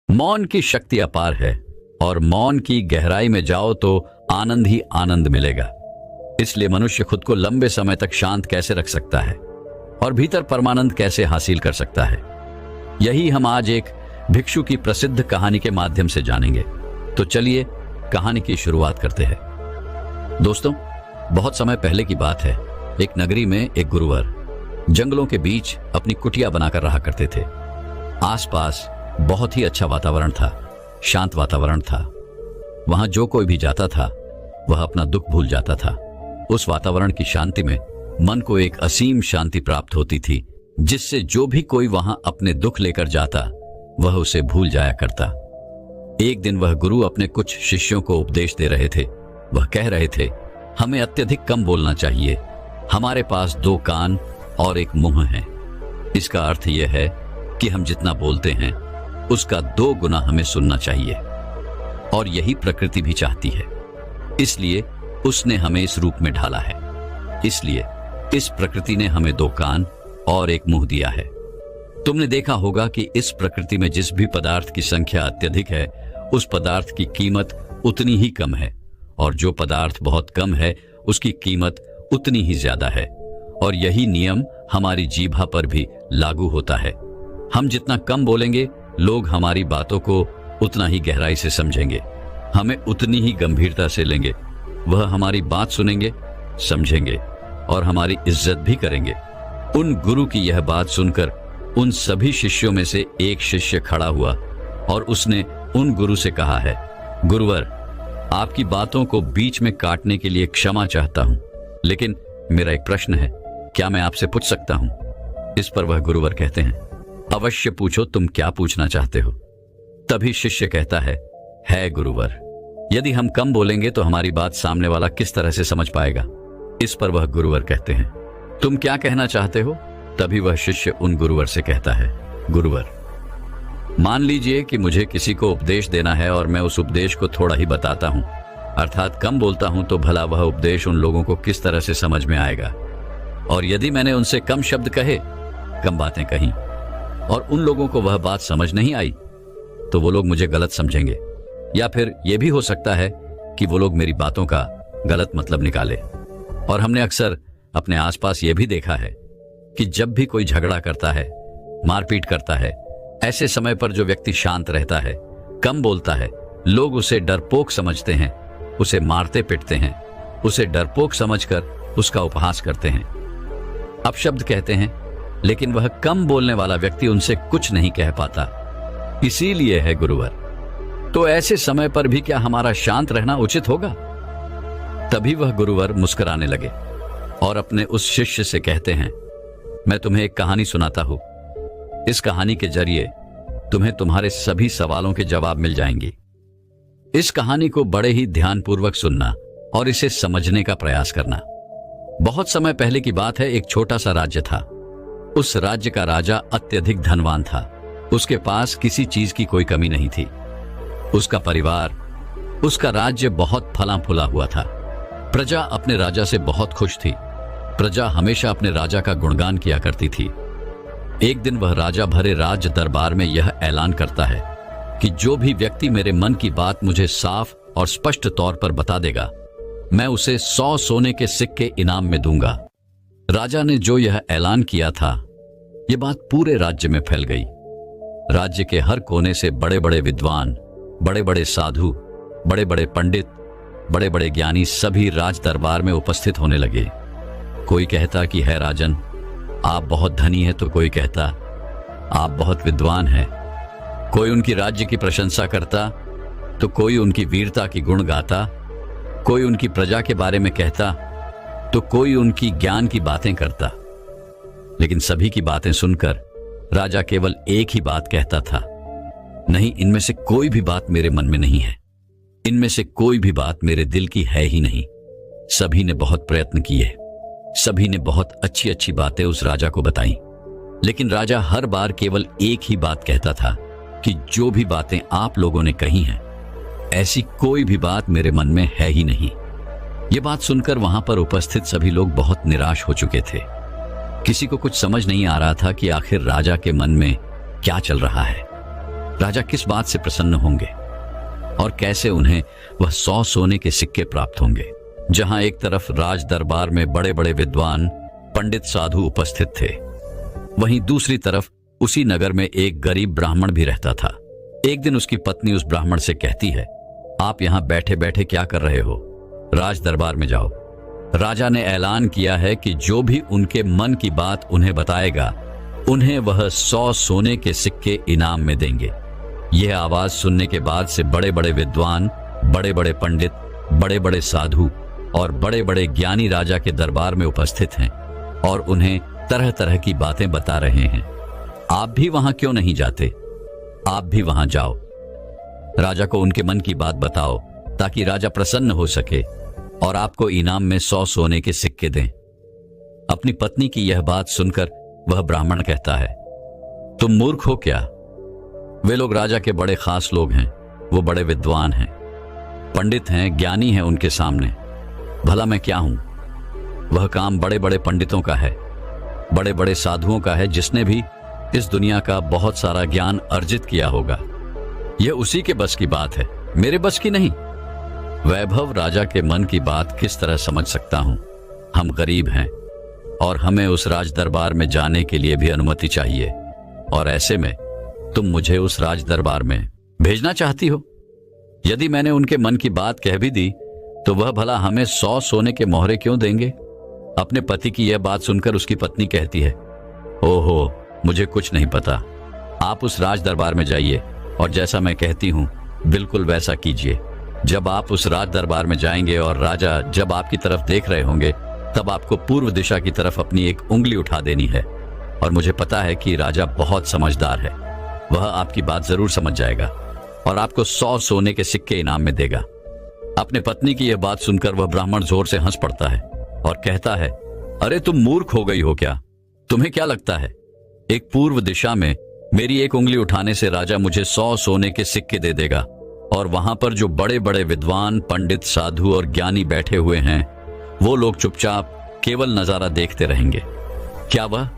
मौन की शक्ति अपार है और मौन की गहराई में जाओ तो आनंद ही आनंद मिलेगा। इसलिए मनुष्य खुद को लंबे समय तक शांत कैसे रख सकता है और भीतर परमानंद कैसे हासिल कर सकता है, यही हम आज एक भिक्षु की प्रसिद्ध कहानी के माध्यम से जानेंगे। तो चलिए कहानी की शुरुआत करते हैं। दोस्तों, बहुत समय पहले की बात है। एक नगरी में एक गुरुवर जंगलों के बीच अपनी कुटिया बनाकर रहा करते थे। आसपास बहुत ही अच्छा वातावरण था, शांत वातावरण था। वहां जो कोई भी जाता था वह अपना दुख भूल जाता था। उस वातावरण की शांति में मन को एक असीम शांति प्राप्त होती थी, जिससे जो भी कोई वहां अपने दुख लेकर जाता वह उसे भूल जाया करता। एक दिन वह गुरु अपने कुछ शिष्यों को उपदेश दे रहे थे। वह कह रहे थे, हमें अत्यधिक कम बोलना चाहिए। हमारे पास 2 कान और 1 मुंह है। इसका अर्थ यह है कि हम जितना बोलते हैं उसका 2 गुना हमें सुनना चाहिए, और यही प्रकृति भी चाहती है। इसलिए उसने हमें इस रूप में ढाला है। इसलिए इस प्रकृति ने हमें 2 कान और 1 मुंह दिया है। तुमने देखा होगा कि इस प्रकृति में जिस भी पदार्थ की संख्या अत्यधिक है उस पदार्थ की कीमत उतनी ही कम है, और जो पदार्थ बहुत कम है उसकी कीमत उतनी ही ज्यादा है। और यही नियम हमारी जीभा पर भी लागू होता है। हम जितना कम बोलेंगे लोग हमारी बातों को उतना ही गहराई से समझेंगे, हमें उतनी ही गंभीरता से लेंगे। वह हमारी बात सुनेंगे, समझेंगे और हमारी इज्जत भी करेंगे। उन गुरु की यह बात सुनकर उन सभी शिष्यों में से एक शिष्य खड़ा हुआ और उसने उन गुरु से कहा है, गुरुवर, आपकी बातों को बीच में काटने के लिए क्षमा चाहता हूं, लेकिन मेरा एक प्रश्न है, क्या मैं आपसे पूछ सकता हूं? इस पर वह गुरुवर कहते हैं, अवश्य पूछो, तुम क्या पूछना चाहते हो? तभी शिष्य कहता है गुरुवर, यदि हम कम बोलेंगे तो हमारी बात सामने वाला किस तरह से समझ पाएगा? इस पर वह गुरुवर कहते हैं, तुम क्या कहना चाहते हो? तभी वह शिष्य उन गुरुवर से कहता है, गुरुवर, मान लीजिए कि मुझे किसी को उपदेश देना है और मैं उस उपदेश को थोड़ा ही बताता हूं, अर्थात कम बोलता हूं, तो भला वह उपदेश उन लोगों को किस तरह से समझ में आएगा? और यदि मैंने उनसे कम शब्द कहे, कम बातें कहीं, और उन लोगों को वह बात समझ नहीं आई, तो वो लोग मुझे गलत समझेंगे, या फिर यह भी हो सकता है कि वो लोग मेरी बातों का गलत मतलब निकाले। और हमने अक्सर अपने आसपास यह भी देखा है कि जब भी कोई झगड़ा करता है, मारपीट करता है, ऐसे समय पर जो व्यक्ति शांत रहता है, कम बोलता है, लोग उसे डरपोक समझते हैं, उसे मारते पीटते हैं, उसे डरपोक समझकर उसका उपहास करते हैं, अपशब्द कहते हैं, लेकिन वह कम बोलने वाला व्यक्ति उनसे कुछ नहीं कह पाता। इसीलिए है गुरुवर, तो ऐसे समय पर भी क्या हमारा शांत रहना उचित होगा? तभी वह गुरुवर मुस्कुराने लगे और अपने उस शिष्य से कहते हैं, मैं तुम्हें एक कहानी सुनाता हूं। इस कहानी के जरिए तुम्हें तुम्हारे सभी सवालों के जवाब मिल जाएंगे। इस कहानी को बड़े ही ध्यानपूर्वक सुनना और इसे समझने का प्रयास करना। बहुत समय पहले की बात है। एक छोटा सा राज्य था। उस राज्य का राजा अत्यधिक धनवान था। उसके पास किसी चीज की कोई कमी नहीं थी। उसका परिवार, उसका राज्य बहुत फला फूला हुआ था। प्रजा अपने राजा से बहुत खुश थी। प्रजा हमेशा अपने राजा का गुणगान किया करती थी। एक दिन वह राजा भरे राज दरबार में यह ऐलान करता है कि जो भी व्यक्ति मेरे मन की बात मुझे साफ और स्पष्ट तौर पर बता देगा, मैं उसे 100 सोने के सिक्के इनाम में दूंगा। राजा ने जो यह ऐलान किया था, यह बात पूरे राज्य में फैल गई। राज्य के हर कोने से बड़े बड़े विद्वान, बड़े बड़े साधु, बड़े बड़े पंडित, बड़े बड़े ज्ञानी सभी राज दरबार में उपस्थित होने लगे। कोई कहता कि है राजन, आप बहुत धनी हैं, तो कोई कहता आप बहुत विद्वान हैं। कोई उनकी राज्य की प्रशंसा करता, तो कोई उनकी वीरता की गुण गाता। कोई उनकी प्रजा के बारे में कहता, तो कोई उनकी ज्ञान की बातें करता। लेकिन सभी की बातें सुनकर राजा केवल एक ही बात कहता था, नहीं, इनमें से कोई भी बात मेरे मन में नहीं है। इनमें से कोई भी बात मेरे दिल की है ही नहीं। सभी ने बहुत प्रयत्न किए, सभी ने बहुत अच्छी अच्छी बातें उस राजा को बताई, लेकिन राजा हर बार केवल एक ही बात कहता था कि जो भी बातें आप लोगों ने कही हैं, ऐसी कोई भी बात मेरे मन में है ही नहीं। ये बात सुनकर वहां पर उपस्थित सभी लोग बहुत निराश हो चुके थे। किसी को कुछ समझ नहीं आ रहा था कि आखिर राजा के मन में क्या चल रहा है। राजा किस बात से प्रसन्न होंगे और कैसे उन्हें वह 100 सोने के सिक्के प्राप्त होंगे। जहां एक तरफ राज दरबार में बड़े बड़े विद्वान पंडित साधु उपस्थित थे, वहीं दूसरी तरफ उसी नगर में एक गरीब ब्राह्मण भी रहता था। एक दिन उसकी पत्नी उस ब्राह्मण से कहती है, आप यहां बैठे बैठे क्या कर रहे हो? राज दरबार में जाओ। राजा ने ऐलान किया है कि जो भी उनके मन की बात उन्हें बताएगा, उन्हें वह 100 सोने के सिक्के इनाम में देंगे। यह आवाज सुनने के बाद से बड़े बड़े विद्वान, बड़े बड़े पंडित, बड़े बड़े साधु और बड़े बड़े ज्ञानी राजा के दरबार में उपस्थित हैं और उन्हें तरह तरह की बातें बता रहे हैं। आप भी वहां क्यों नहीं जाते? आप भी वहां जाओ, राजा को उनके मन की बात बताओ ताकि राजा प्रसन्न हो सके और आपको इनाम में 100 सोने के सिक्के दें। अपनी पत्नी की यह बात सुनकर वह ब्राह्मण कहता है, तुम मूर्ख हो क्या? वे लोग राजा के बड़े खास लोग हैं, वो बड़े विद्वान हैं, पंडित हैं, ज्ञानी हैं उनके सामने। भला मैं क्या हूं? वह काम बड़े बड़े पंडितों का है, बड़े बड़े साधुओं का है, जिसने भी इस दुनिया का बहुत सारा ज्ञान अर्जित किया होगा। यह उसी के बस की बात है, मेरे बस की नहीं। वैभव राजा के मन की बात किस तरह समझ सकता हूं? हम गरीब हैं और हमें उस राज दरबार में जाने के लिए भी अनुमति चाहिए, और ऐसे में तुम मुझे उस राज दरबार में भेजना चाहती हो? यदि मैंने उनके मन की बात कह भी दी तो वह भला हमें 100 सोने के मोहरे क्यों देंगे? अपने पति की यह बात सुनकर उसकी पत्नी कहती है, ओहो, मुझे कुछ नहीं पता। आप उस राज दरबार में जाइए और जैसा मैं कहती हूं बिल्कुल वैसा कीजिए। जब आप उस राज दरबार में जाएंगे और राजा जब आपकी तरफ देख रहे होंगे, तब आपको पूर्व दिशा की तरफ अपनी एक उंगली उठा देनी है। और मुझे पता है कि राजा बहुत समझदार है, वह आपकी बात जरूर समझ जाएगा और आपको 100 सोने के सिक्के इनाम में देगा। अपने पत्नी की यह बात सुनकर वह ब्राह्मण जोर से हंस पड़ता है और कहता है, अरे तुम मूर्ख हो गई हो क्या? तुम्हें क्या लगता है एक पूर्व दिशा में मेरी एक उंगली उठाने से राजा मुझे 100 सोने के सिक्के दे देगा और वहां पर जो बड़े बड़े विद्वान, पंडित, साधु और ज्ञानी बैठे हुए हैं, वो लोग चुपचाप केवल नजारा देखते रहेंगे? क्या वह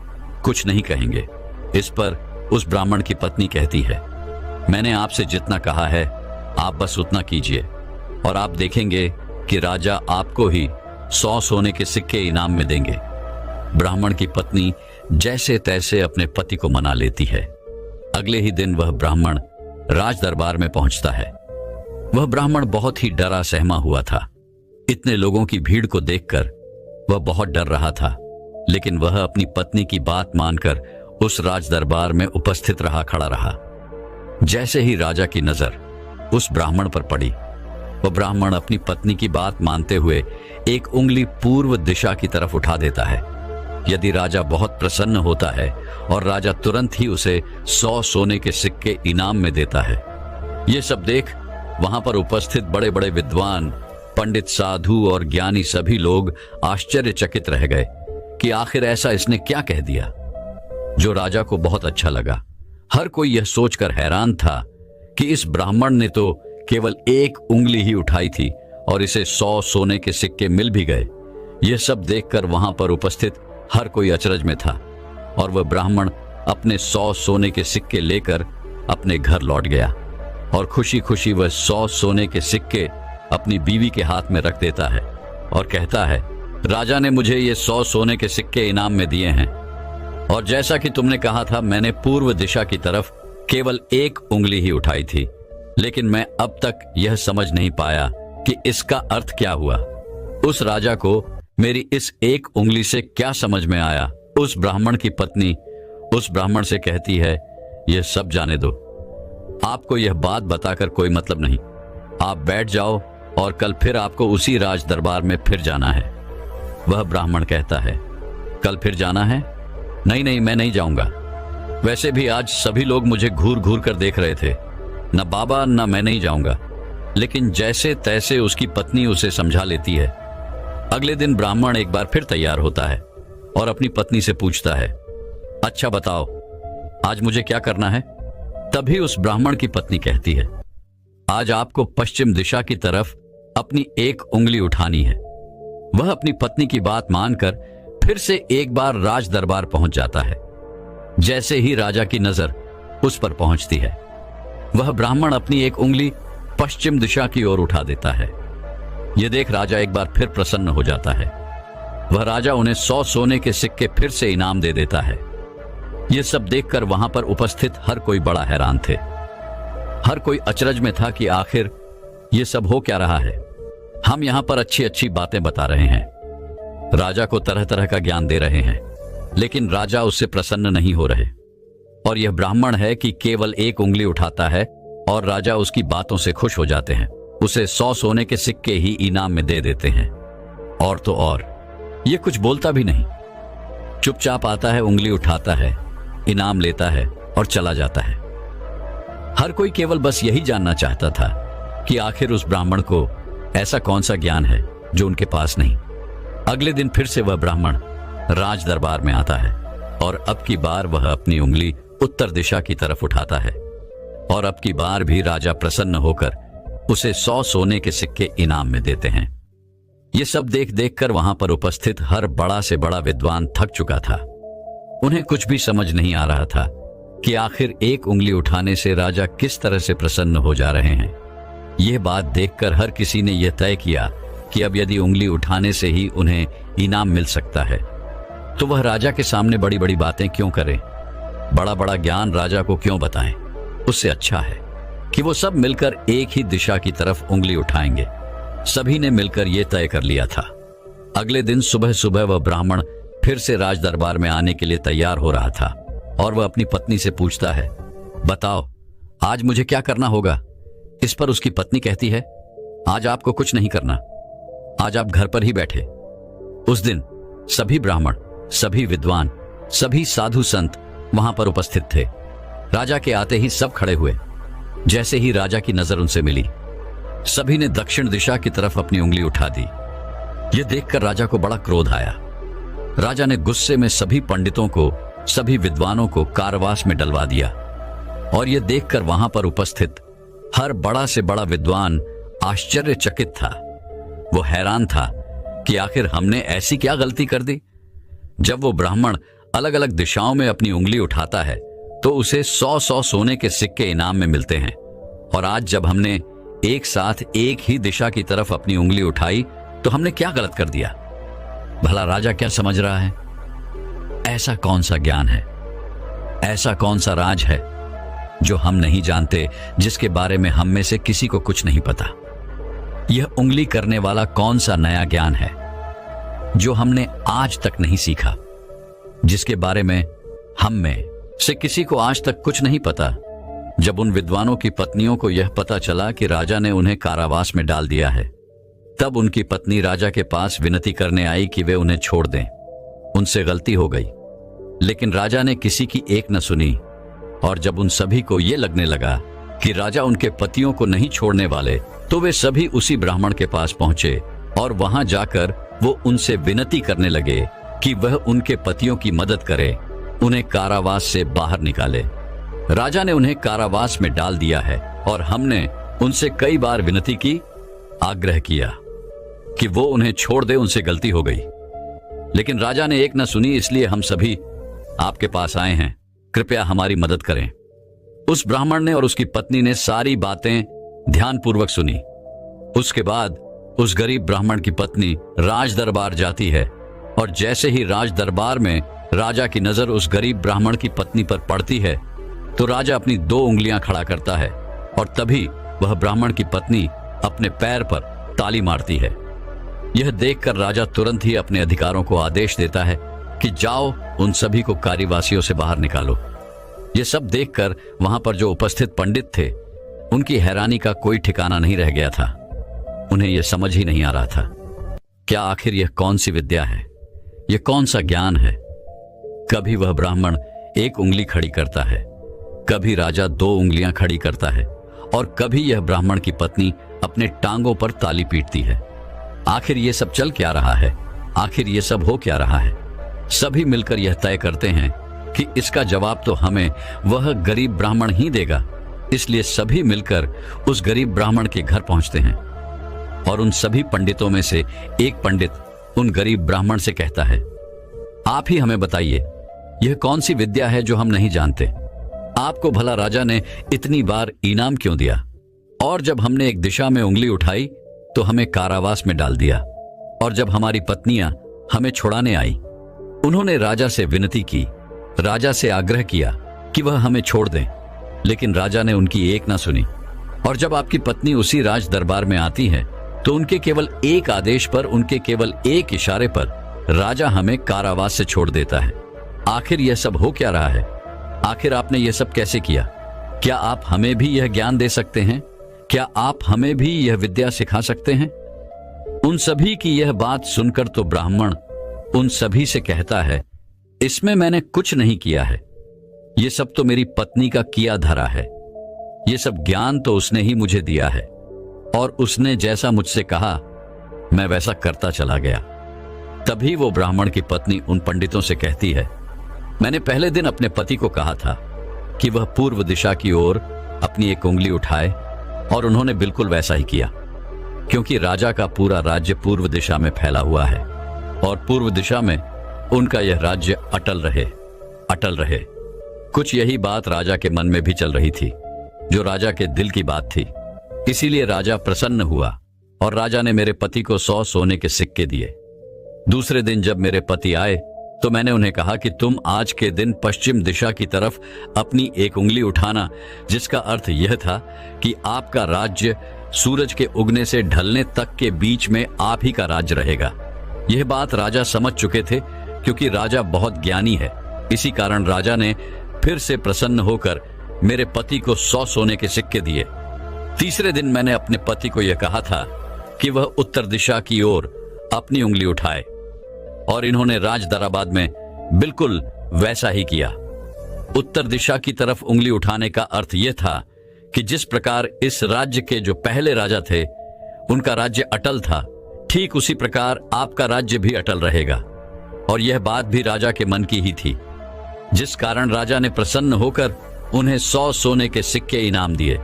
कुछ नहीं कहेंगे? इस पर उस ब्राह्मण की पत्नी कहती है, मैंने आपसे जितना कहा है आप बस उतना कीजिए और आप देखेंगे कि राजा आपको ही 100 सोने के सिक्के इनाम में देंगे। ब्राह्मण की पत्नी जैसे तैसे अपने पति को मना लेती है। अगले ही दिन वह ब्राह्मण राज दरबार में पहुंचता है। वह ब्राह्मण बहुत ही डरा सहमा हुआ था। इतने लोगों की भीड़ को देखकर वह बहुत डर रहा था, लेकिन वह अपनी पत्नी की बात मानकर उस राज दरबार में उपस्थित खड़ा रहा। जैसे ही राजा की नजर उस ब्राह्मण पर पड़ी, वह ब्राह्मण अपनी पत्नी की बात मानते हुए एक उंगली पूर्व दिशा की तरफ उठा देता है। यदि राजा बहुत प्रसन्न होता है और राजा तुरंत ही उसे 100 सोने के सिक्के इनाम में देता है। ये सब देख वहां पर उपस्थित बड़े बड़े विद्वान, पंडित, साधु और ज्ञानी सभी लोग आश्चर्यचकित रह गए कि आखिर ऐसा इसने क्या कह दिया जो राजा को बहुत अच्छा लगा। हर कोई यह सोचकर हैरान था कि इस ब्राह्मण ने तो केवल एक उंगली ही उठाई थी और इसे 100 सोने के सिक्के मिल भी गए। यह सब देखकर वहां पर उपस्थित हर कोई अचरज में था और वह ब्राह्मण अपने 100 सोने के सिक्के लेकर अपने घर लौट गया और खुशी खुशी वह 100 सोने के सिक्के अपनी बीवी के हाथ में रख देता है और कहता है, राजा ने मुझे ये 100 सोने के सिक्के इनाम में दिए हैं और जैसा कि तुमने कहा था, मैंने पूर्व दिशा की तरफ केवल एक उंगली ही उठाई थी, लेकिन मैं अब तक यह समझ नहीं पाया कि इसका अर्थ क्या हुआ। उस राजा को मेरी इस एक उंगली से क्या समझ में आया? उस ब्राह्मण की पत्नी उस ब्राह्मण से कहती है, यह सब जाने दो, आपको यह बात बताकर कोई मतलब नहीं। आप बैठ जाओ और कल फिर आपको उसी राज दरबार में फिर जाना है। वह ब्राह्मण कहता है, कल फिर जाना है? नहीं नहीं, मैं नहीं जाऊंगा। वैसे भी आज सभी लोग मुझे घूर घूर कर देख रहे थे। न बाबा न मैं नहीं जाऊंगा। लेकिन जैसे तैसे उसकी पत्नी उसे समझा लेती है। अगले दिन ब्राह्मण एक बार फिर तैयार होता है और अपनी पत्नी से पूछता है, अच्छा बताओ आज मुझे क्या करना है? तभी उस ब्राह्मण की पत्नी कहती है, आज आपको पश्चिम दिशा की तरफ अपनी एक उंगली उठानी है। वह अपनी पत्नी की बात मानकर फिर से एक बार राज दरबार पहुंच जाता है। जैसे ही राजा की नजर उस पर पहुंचती है, वह ब्राह्मण अपनी एक उंगली पश्चिम दिशा की ओर उठा देता है। यह देख राजा एक बार फिर प्रसन्न हो जाता है। वह राजा उन्हें 100 सोने के सिक्के फिर से इनाम दे देता है। यह सब देखकर वहां पर उपस्थित हर कोई बड़ा हैरान थे। हर कोई अचरज में था कि आखिर यह सब हो क्या रहा है। हम यहां पर अच्छी अच्छी बातें बता रहे हैं, राजा को तरह तरह का ज्ञान दे रहे हैं, लेकिन राजा उससे प्रसन्न नहीं हो रहे। और यह ब्राह्मण है कि केवल एक उंगली उठाता है और राजा उसकी बातों से खुश हो जाते हैं, उसे 100 सोने के सिक्के ही इनाम में दे देते हैं। और तो और यह कुछ बोलता भी नहीं, चुपचाप आता है, उंगली उठाता है, इनाम लेता है और चला जाता है। हर कोई केवल बस यही जानना चाहता था कि आखिर उस ब्राह्मण को ऐसा कौन सा ज्ञान है जो उनके पास नहीं। अगले दिन फिर से वह ब्राह्मण राज दरबार में आता है और अब की बार वह अपनी उंगली उत्तर दिशा की तरफ उठाता है और अब की बार भी राजा प्रसन्न होकर उसे 100 सोने के सिक्के इनाम में देते हैं। ये सब देख देख कर वहां पर उपस्थित हर बड़ा से बड़ा विद्वान थक चुका था। उन्हें कुछ भी समझ नहीं आ रहा था कि आखिर एक उंगली उठाने से राजा किस तरह से प्रसन्न हो जा रहे हैं। यह बात देखकर हर किसी ने यह तय किया कि अब यदि उंगली उठाने से ही उन्हें इनाम मिल सकता है तो वह राजा के सामने बड़ी बड़ी बातें क्यों करें, बड़ा बड़ा ज्ञान राजा को क्यों बताएं। उससे अच्छा है कि वो सब मिलकर एक ही दिशा की तरफ उंगली उठाएंगे। सभी ने मिलकर यह तय कर लिया था। अगले दिन सुबह सुबह वह ब्राह्मण फिर से राज दरबार में आने के लिए तैयार हो रहा था और वह अपनी पत्नी से पूछता है, बताओ आज मुझे क्या करना होगा। इस पर उसकी पत्नी कहती है, आज आपको कुछ नहीं करना, आज आप घर पर ही बैठे। उस दिन सभी ब्राह्मण, सभी विद्वान, सभी साधु संत वहां पर उपस्थित थे। राजा के आते ही सब खड़े हुए। जैसे ही राजा की नजर उनसे मिली, सभी ने दक्षिण दिशा की तरफ अपनी उंगली उठा दी। यह देखकर राजा को बड़ा क्रोध आया। राजा ने गुस्से में सभी पंडितों को, सभी विद्वानों को कारावास में डलवा दिया। और यह देखकर वहां पर उपस्थित हर बड़ा से बड़ा विद्वान आश्चर्यचकित था। वो हैरान था कि आखिर हमने ऐसी क्या गलती कर दी। जब वो ब्राह्मण अलग अलग दिशाओं में अपनी उंगली उठाता है तो उसे 100-100 सोने के सिक्के इनाम में मिलते हैं, और आज जब हमने एक साथ एक ही दिशा की तरफ अपनी उंगली उठाई तो हमने क्या गलत कर दिया। भला राजा क्या समझ रहा है। ऐसा कौन सा ज्ञान है, ऐसा कौन सा राज है जो हम नहीं जानते, जिसके बारे में हम में से किसी को कुछ नहीं पता। यह उंगली करने वाला कौन सा नया ज्ञान है जो हमने आज तक नहीं सीखा, जिसके बारे में हम में से किसी को आज तक कुछ नहीं पता। जब उन विद्वानों की पत्नियों को यह पता चला कि राजा ने उन्हें कारावास में डाल दिया है, तब उनकी पत्नी राजा के पास विनती करने आई कि वे उन्हें छोड़ दें। उनसे गलती हो गई, लेकिन राजा ने किसी की एक न सुनी। और जब उन सभी को यह लगने लगा कि राजा उनके पतियों को नहीं छोड़ने वाले, तो वे सभी उसी ब्राह्मण के पास पहुंचे और वहां जाकर वो उनसे विनती करने लगे कि वह उनके पतियों की मदद करे, उन्हें कारावास से बाहर निकाले। राजा ने उन्हें कारावास में डाल दिया है और हमने उनसे कई बार विनती की, आग्रह किया कि वो उन्हें छोड़ दे, उनसे गलती हो गई, लेकिन राजा ने एक न सुनी। इसलिए हम सभी आपके पास आए हैं, कृपया हमारी मदद करें। उस ब्राह्मण ने और उसकी पत्नी ने सारी बातें ध्यानपूर्वक सुनी। उसके बाद उस गरीब ब्राह्मण की पत्नी राज दरबार जाती है, और जैसे ही राज दरबार में राजा की नजर उस गरीब ब्राह्मण की पत्नी पर पड़ती है तो राजा अपनी 2 उंगलियां खड़ा करता है, और तभी वह ब्राह्मण की पत्नी अपने पैर पर ताली मारती है। यह देखकर राजा तुरंत ही अपने अधिकारों को आदेश देता है कि जाओ, उन सभी को कारावासियों से बाहर निकालो। यह सब देखकर वहां पर जो उपस्थित पंडित थे, उनकी हैरानी का कोई ठिकाना नहीं रह गया था। उन्हें यह समझ ही नहीं आ रहा था, क्या आखिर यह कौन सी विद्या है, यह कौन सा ज्ञान है। कभी वह ब्राह्मण एक उंगली खड़ी करता है, कभी राजा 2 उंगलियां खड़ी करता है, और कभी यह ब्राह्मण की पत्नी अपने टांगों पर ताली पीटती है। आखिर ये सब चल क्या रहा है, आखिर ये सब हो क्या रहा है। सभी मिलकर यह तय करते हैं कि इसका जवाब तो हमें वह गरीब ब्राह्मण ही देगा। इसलिए सभी मिलकर उस गरीब ब्राह्मण के घर पहुंचते हैं, और उन सभी पंडितों में से एक पंडित उन गरीब ब्राह्मण से कहता है, आप ही हमें बताइए, यह कौन सी विद्या है जो हम नहीं जानते। आपको भला राजा ने इतनी बार इनाम क्यों दिया? और जब हमने एक दिशा में उंगली उठाई तो हमें कारावास में डाल दिया। और जब हमारी पत्नियां हमें छुड़ाने आई, उन्होंने राजा से विनती की, राजा से आग्रह किया कि वह हमें छोड़ दें, लेकिन राजा ने उनकी एक ना सुनी। और जब आपकी पत्नी उसी राज दरबार में आती है तो उनके केवल एक आदेश पर, उनके केवल एक इशारे पर राजा हमें कारावास से छोड़ देता है। आखिर यह सब हो क्या रहा है? आखिर आपने यह सब कैसे किया? क्या आप हमें भी यह ज्ञान दे सकते हैं? क्या आप हमें भी यह विद्या सिखा सकते हैं? उन सभी की यह बात सुनकर तो ब्राह्मण उन सभी से कहता है, इसमें मैंने कुछ नहीं किया है, ये सब तो मेरी पत्नी का किया धरा है। ये सब ज्ञान तो उसने ही मुझे दिया है, और उसने जैसा मुझसे कहा मैं वैसा करता चला गया। तभी वो ब्राह्मण की पत्नी उन पंडितों से कहती है, मैंने पहले दिन अपने पति को कहा था कि वह पूर्व दिशा की ओर अपनी एक उंगली उठाए, और उन्होंने बिल्कुल वैसा ही किया, क्योंकि राजा का पूरा राज्य पूर्व दिशा में फैला हुआ है, और पूर्व दिशा में उनका यह राज्य अटल रहे, अटल रहे। कुछ यही बात राजा के मन में भी चल रही थी, जो राजा के दिल की बात थी। इसीलिए राजा प्रसन्न हुआ और राजा ने मेरे पति को 100 सोने के सिक्के दिए। दूसरे दिन जब मेरे पति आए तो मैंने उन्हें कहा कि तुम आज के दिन पश्चिम दिशा की तरफ अपनी एक उंगली उठाना, जिसका अर्थ यह था कि आपका राज्य सूरज के उगने से ढलने तक के बीच में आप ही का राज्य रहेगा। यह बात राजा समझ चुके थे, क्योंकि राजा बहुत ज्ञानी है। इसी कारण राजा ने फिर से प्रसन्न होकर मेरे पति को 100 सोने के सिक्के दिए। तीसरे दिन मैंने अपने पति को यह कहा था कि वह उत्तर दिशा की ओर अपनी उंगली उठाए, और इन्होंने राज दराबाद में बिल्कुल वैसा ही किया। उत्तर दिशा की तरफ उंगली उठाने का अर्थ यह था कि जिस प्रकार इस राज्य के जो पहले राजा थे उनका राज्य अटल था, ठीक उसी प्रकार आपका राज्य भी अटल रहेगा। और यह बात भी राजा के मन की ही थी, जिस कारण राजा ने प्रसन्न होकर उन्हें 100 सोने के सिक्के इनाम दिए।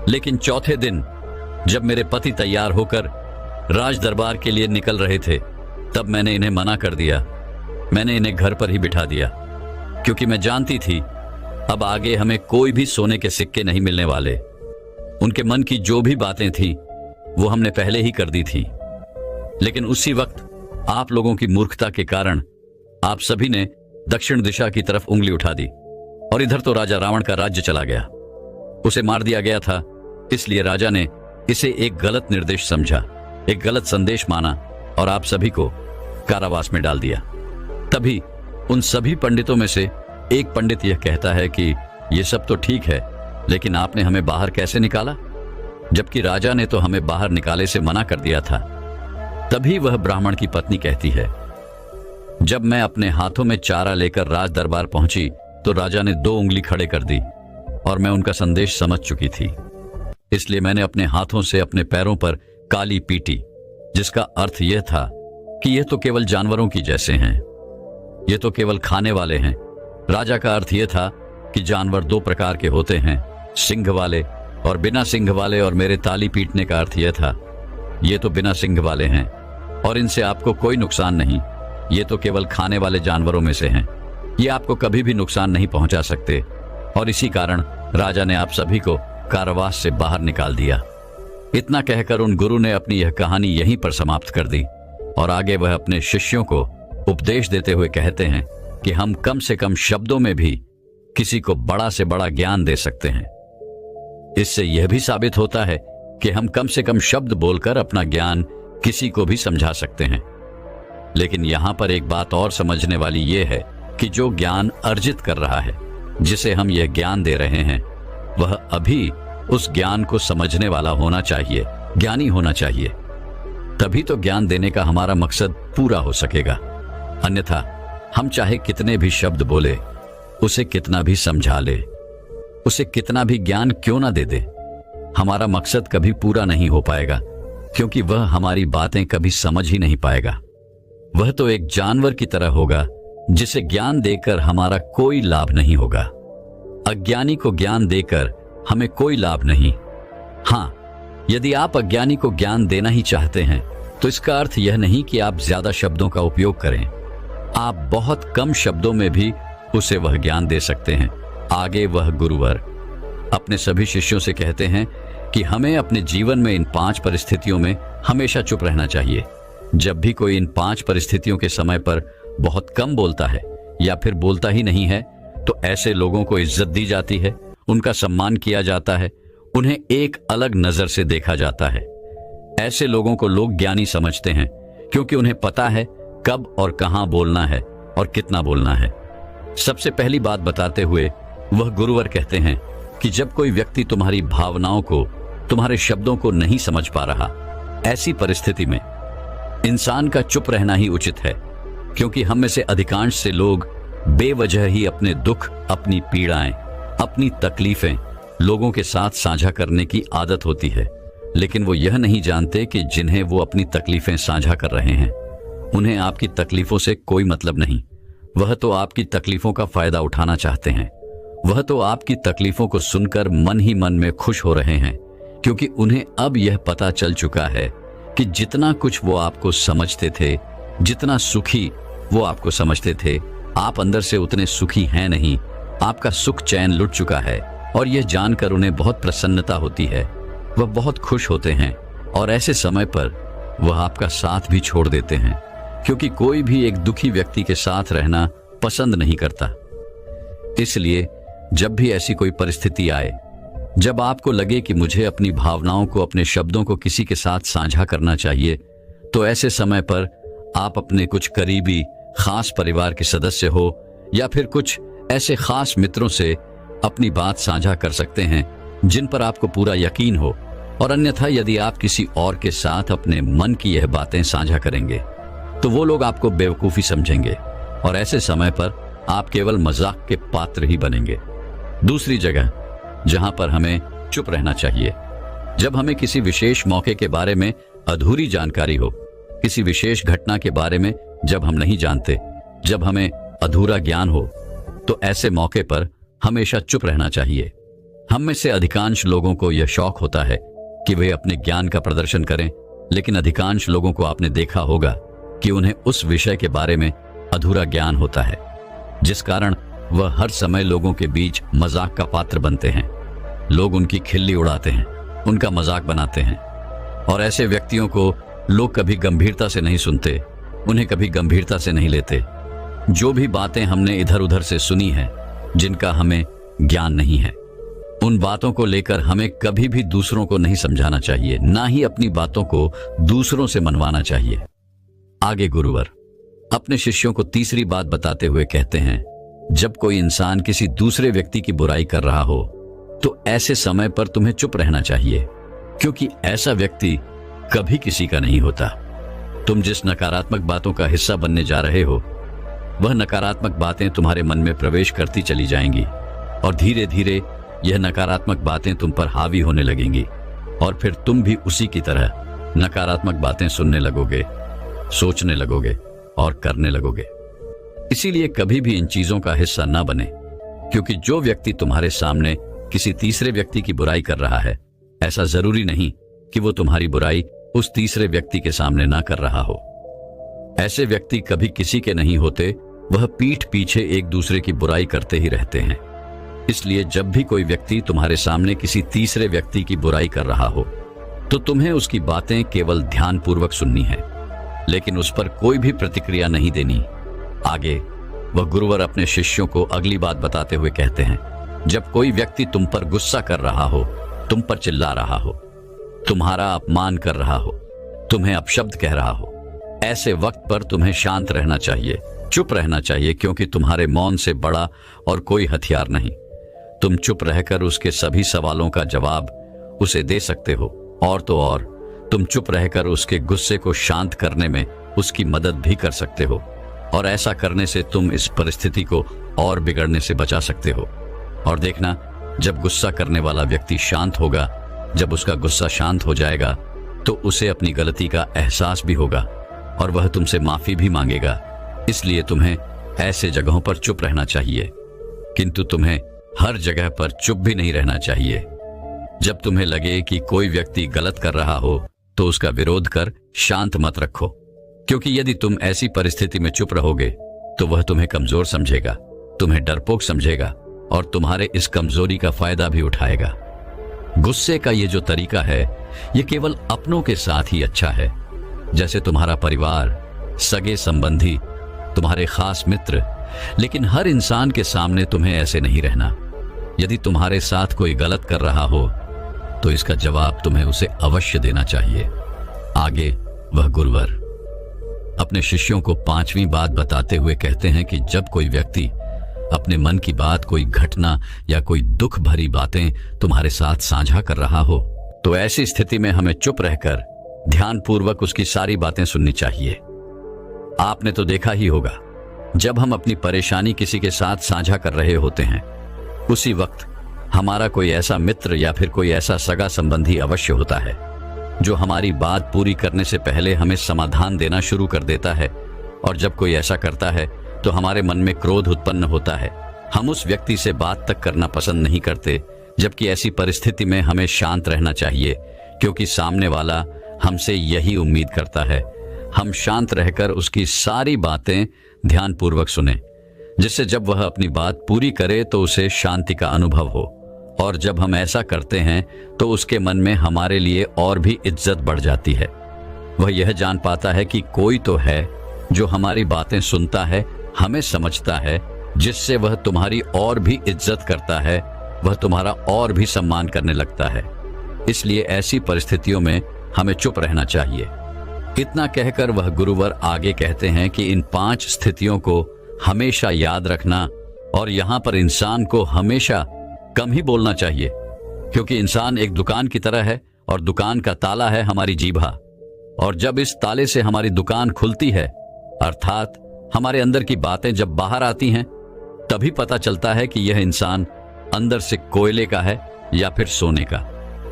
लेकिन चौथे दिन जब मेरे पति तैयार होकर राज दरबार के लिए निकल रहे थे, तब मैंने इन्हें मना कर दिया। मैंने इन्हें घर पर ही बिठा दिया, क्योंकि मैं जानती थी अब आगे हमें कोई भी सोने के सिक्के नहीं मिलने वाले। उनके मन की जो भी बातें थी वो हमने पहले ही कर दी थी। लेकिन उसी वक्त आप लोगों की मूर्खता के कारण आप सभी ने दक्षिण दिशा की तरफ उंगली उठा दी, और इधर तो राजा रावण का राज्य चला गया। उसे मार दिया गया था, इसलिए राजा ने इसे एक गलत निर्देश समझा, एक गलत संदेश माना, और आप सभी को कारावास में डाल दिया। तभी उन सभी पंडितों में से एक पंडित यह कहता है कि यह सब तो ठीक है, लेकिन आपने हमें बाहर कैसे निकाला, जबकि राजा ने तो हमें बाहर निकाले से मना कर दिया था। तभी वह ब्राह्मण की पत्नी कहती है, जब मैं अपने हाथों में चारा लेकर राज दरबार पहुंची तो राजा ने 2 उंगली खड़े कर दी, और मैं उनका संदेश समझ चुकी थी। इसलिए मैंने अपने हाथों से अपने पैरों पर काली पीटी, जिसका अर्थ यह था कि यह तो केवल जानवरों की जैसे हैं, ये तो केवल खाने वाले हैं। राजा का अर्थ यह था कि जानवर 2 प्रकार के होते हैं, सिंह वाले और बिना सिंह वाले, और मेरे ताली पीटने का अर्थ यह था ये तो बिना सिंह वाले हैं और इनसे आपको कोई नुकसान नहीं, ये तो केवल खाने वाले जानवरों में से हैं, ये आपको कभी भी नुकसान नहीं पहुंचा सकते। और इसी कारण राजा ने आप सभी को कारावास से बाहर निकाल दिया। इतना कहकर उन गुरु ने अपनी यह कहानी यहीं पर समाप्त कर दी, और आगे वह अपने शिष्यों को उपदेश देते हुए कहते हैं कि हम कम से कम शब्दों में भी किसी को बड़ा से बड़ा ज्ञान दे सकते हैं। इससे यह भी साबित होता है कि हम कम से कम शब्द बोलकर अपना ज्ञान किसी को भी समझा सकते हैं। लेकिन यहां पर एक बात और समझने वाली यह है कि जो ज्ञान अर्जित कर रहा है, जिसे हम यह ज्ञान दे रहे हैं, वह अभी उस ज्ञान को समझने वाला होना चाहिए, ज्ञानी होना चाहिए। तभी तो ज्ञान देने का हमारा मकसद पूरा हो सकेगा। अन्यथा हम चाहे कितने भी शब्द बोले, उसे कितना भी समझा ले, उसे कितना भी ज्ञान क्यों ना दे दे, हमारा मकसद कभी पूरा नहीं हो पाएगा, क्योंकि वह हमारी बातें कभी समझ ही नहीं पाएगा। वह तो एक जानवर की तरह होगा जिसे ज्ञान देकर हमारा कोई लाभ नहीं होगा। अज्ञानी को ज्ञान देकर हमें कोई लाभ नहीं। हां, यदि आप अज्ञानी को ज्ञान देना ही चाहते हैं तो इसका अर्थ यह नहीं कि आप ज्यादा शब्दों का उपयोग करें। आप बहुत कम शब्दों में भी उसे वह ज्ञान दे सकते हैं। आगे वह गुरुवर अपने सभी शिष्यों से कहते हैं कि हमें अपने जीवन में इन 5 परिस्थितियों में हमेशा चुप रहना चाहिए। जब भी कोई इन 5 परिस्थितियों के समय पर बहुत कम बोलता है या फिर बोलता ही नहीं है, तो ऐसे लोगों को इज्जत दी जाती है, उनका सम्मान किया जाता है, उन्हें एक अलग नजर से देखा जाता है। ऐसे लोगों को लोग ज्ञानी समझते हैं क्योंकि उन्हें पता है कब और कहां बोलना है और कितना बोलना है। सबसे पहली बात बताते हुए वह गुरुवर कहते हैं कि जब कोई व्यक्ति तुम्हारी भावनाओं को, तुम्हारे शब्दों को नहीं समझ पा रहा, ऐसी परिस्थिति में इंसान का चुप रहना ही उचित है, क्योंकि हम में से अधिकांश से लोग बेवजह ही अपने दुख, अपनी पीड़ाएं, अपनी तकलीफें लोगों के साथ साझा करने की आदत होती है, लेकिन वो यह नहीं जानते कि जिन्हें वो अपनी तकलीफें साझा कर रहे हैं उन्हें आपकी तकलीफों से कोई मतलब नहीं। वह तो आपकी तकलीफों का फायदा उठाना चाहते हैं। वह तो आपकी तकलीफों को सुनकर मन ही मन में खुश हो रहे हैं, क्योंकि उन्हें अब यह पता चल चुका है कि जितना कुछ वो आपको समझते थे, जितना सुखी वो आपको समझते थे, आप अंदर से उतने सुखी हैं नहीं। आपका सुख चैन लुट चुका है और यह जानकर उन्हें बहुत प्रसन्नता होती है। वह बहुत खुश होते हैं और ऐसे समय पर वह आपका साथ भी छोड़ देते हैं, क्योंकि कोई भी एक दुखी व्यक्ति के साथ रहना पसंद नहीं करता। इसलिए जब भी ऐसी कोई परिस्थिति आए, जब आपको लगे कि मुझे अपनी भावनाओं को, अपने शब्दों को किसी के साथ साझा करना चाहिए, तो ऐसे समय पर आप अपने कुछ करीबी खास परिवार के सदस्य हो या फिर कुछ ऐसे खास मित्रों से अपनी बात साझा कर सकते हैं जिन पर आपको पूरा यकीन हो। और अन्यथा यदि आप किसी और के साथ अपने मन की यह बातें साझा करेंगे तो वो लोग आपको बेवकूफी समझेंगे और ऐसे समय पर आप केवल मजाक के पात्र ही बनेंगे। दूसरी जगह जहां पर हमें चुप रहना चाहिए, जब हमें किसी विशेष मौके के बारे में अधूरी जानकारी हो, किसी विशेष घटना के बारे में जब हम नहीं जानते, जब हमें अधूरा ज्ञान हो, तो ऐसे मौके पर हमेशा चुप रहना चाहिए। हम में से अधिकांश लोगों को यह शौक होता है कि वे अपने ज्ञान का प्रदर्शन करें, लेकिन अधिकांश लोगों को आपने देखा होगा कि उन्हें उस विषय के बारे में अधूरा ज्ञान होता है, जिस कारण वह हर समय लोगों के बीच मजाक का पात्र बनते हैं। लोग उनकी खिल्ली उड़ाते हैं, उनका मजाक बनाते हैं, और ऐसे व्यक्तियों को लोग कभी गंभीरता से नहीं सुनते, उन्हें कभी गंभीरता से नहीं लेते। जो भी बातें हमने इधर उधर से सुनी हैं, जिनका हमें ज्ञान नहीं है, उन बातों को लेकर हमें कभी भी दूसरों को नहीं समझाना चाहिए, ना ही अपनी बातों को दूसरों से मनवाना चाहिए। आगे गुरुवर अपने शिष्यों को तीसरी बात बताते हुए कहते हैं, जब कोई इंसान किसी दूसरे व्यक्ति की बुराई कर रहा हो तो ऐसे समय पर तुम्हें चुप रहना चाहिए, क्योंकि ऐसा व्यक्ति कभी किसी का नहीं होता। तुम जिस नकारात्मक बातों का हिस्सा बनने जा रहे हो, वह नकारात्मक बातें तुम्हारे मन में प्रवेश करती चली जाएंगी और धीरे धीरे यह नकारात्मक बातें तुम पर हावी होने लगेंगी और फिर तुम भी उसी की तरह नकारात्मक बातें सुनने लगोगे, सोचने लगोगे और करने लगोगे। इसीलिए कभी भी इन चीजों का हिस्सा न बने, क्योंकि जो व्यक्ति तुम्हारे सामने किसी तीसरे व्यक्ति की बुराई कर रहा है, ऐसा जरूरी नहीं कि वो तुम्हारी बुराई उस तीसरे व्यक्ति के सामने ना कर रहा हो। ऐसे व्यक्ति कभी किसी के नहीं होते, वह पीठ पीछे एक दूसरे की बुराई करते ही रहते हैं। इसलिए जब भी कोई व्यक्ति तुम्हारे सामने किसी तीसरे व्यक्ति की बुराई कर रहा हो, तो तुम्हें उसकी बातें केवल ध्यानपूर्वक सुननी है, लेकिन उस पर कोई भी प्रतिक्रिया नहीं देनी। आगे वह गुरुवर अपने शिष्यों को अगली बात बताते हुए कहते हैं, जब कोई व्यक्ति तुम पर गुस्सा कर रहा हो, तुम पर चिल्ला रहा हो, तुम्हारा अपमान कर रहा हो, तुम्हें अपशब्द कह रहा हो, ऐसे वक्त पर तुम्हें शांत रहना चाहिए, चुप रहना चाहिए, क्योंकि तुम्हारे मौन से बड़ा और कोई हथियार नहीं। तुम चुप रहकर उसके सभी सवालों का जवाब उसे दे सकते हो, और तो और तुम चुप रहकर उसके गुस्से को शांत करने में उसकी मदद भी कर सकते हो, और ऐसा करने से तुम इस परिस्थिति को और बिगड़ने से बचा सकते हो। और देखना, जब गुस्सा करने वाला व्यक्ति शांत होगा, जब उसका गुस्सा शांत हो जाएगा, तो उसे अपनी गलती का एहसास भी होगा और वह तुमसे माफी भी मांगेगा। इसलिए तुम्हें ऐसे जगहों पर चुप रहना चाहिए, किंतु तुम्हें हर जगह पर चुप भी नहीं रहना चाहिए। जब तुम्हें लगे कि कोई व्यक्ति गलत कर रहा हो, तो उसका विरोध कर शांत मत रखो, क्योंकि यदि तुम ऐसी परिस्थिति में चुप रहोगे तो वह तुम्हें कमजोर समझेगा, तुम्हें डरपोक समझेगा और तुम्हारे इस कमजोरी का फायदा भी उठाएगा। गुस्से का ये जो तरीका है, ये केवल अपनों के साथ ही अच्छा है, जैसे तुम्हारा परिवार, सगे संबंधी, तुम्हारे खास मित्र। लेकिन हर इंसान के सामने तुम्हें ऐसे नहीं रहना। यदि तुम्हारे साथ कोई गलत कर रहा हो तो इसका जवाब तुम्हें उसे अवश्य देना चाहिए। आगे वह गुरुवर अपने शिष्यों को 5वीं बात बताते हुए कहते हैं कि जब कोई व्यक्ति अपने मन की बात, कोई घटना या कोई दुख भरी बातें तुम्हारे साथ साझा कर रहा हो तो ऐसी स्थिति में हमें चुप रहकर ध्यानपूर्वक उसकी सारी बातें सुननी चाहिए। आपने तो देखा ही होगा, जब हम अपनी परेशानी किसी के साथ साझा कर रहे होते हैं, उसी वक्त हमारा कोई ऐसा मित्र या फिर कोई ऐसा सगा संबंधी अवश्य होता है जो हमारी बात पूरी करने से पहले हमें समाधान देना शुरू कर देता है। और जब कोई ऐसा करता है तो हमारे मन में क्रोध उत्पन्न होता है। हम उस व्यक्ति से बात तक करना पसंद नहीं करते, जबकि ऐसी परिस्थिति में हमें शांत रहना चाहिए, क्योंकि सामने वाला हमसे यही उम्मीद करता है। हम शांत रहकर उसकी सारी बातें ध्यानपूर्वक सुने, जिससे जब वह अपनी बात पूरी करे तो उसे शांति का अनुभव हो। और जब हम ऐसा करते हैं तो उसके मन में हमारे लिए और भी इज्जत बढ़ जाती है। वह यह जान पाता है कि कोई तो है जो हमारी बातें सुनता है, हमें समझता है, जिससे वह तुम्हारी और भी इज्जत करता है, वह तुम्हारा और भी सम्मान करने लगता है। इसलिए ऐसी परिस्थितियों में हमें चुप रहना चाहिए। इतना कहकर वह गुरुवर आगे कहते हैं कि इन 5 स्थितियों को हमेशा याद रखना, और यहां पर इंसान को हमेशा कम ही बोलना चाहिए, क्योंकि इंसान एक दुकान की तरह है और दुकान का ताला है हमारी जीभा। और जब इस ताले से हमारी दुकान खुलती है, अर्थात हमारे अंदर की बातें जब बाहर आती हैं, तभी पता चलता है कि यह इंसान अंदर से कोयले का है या फिर सोने का।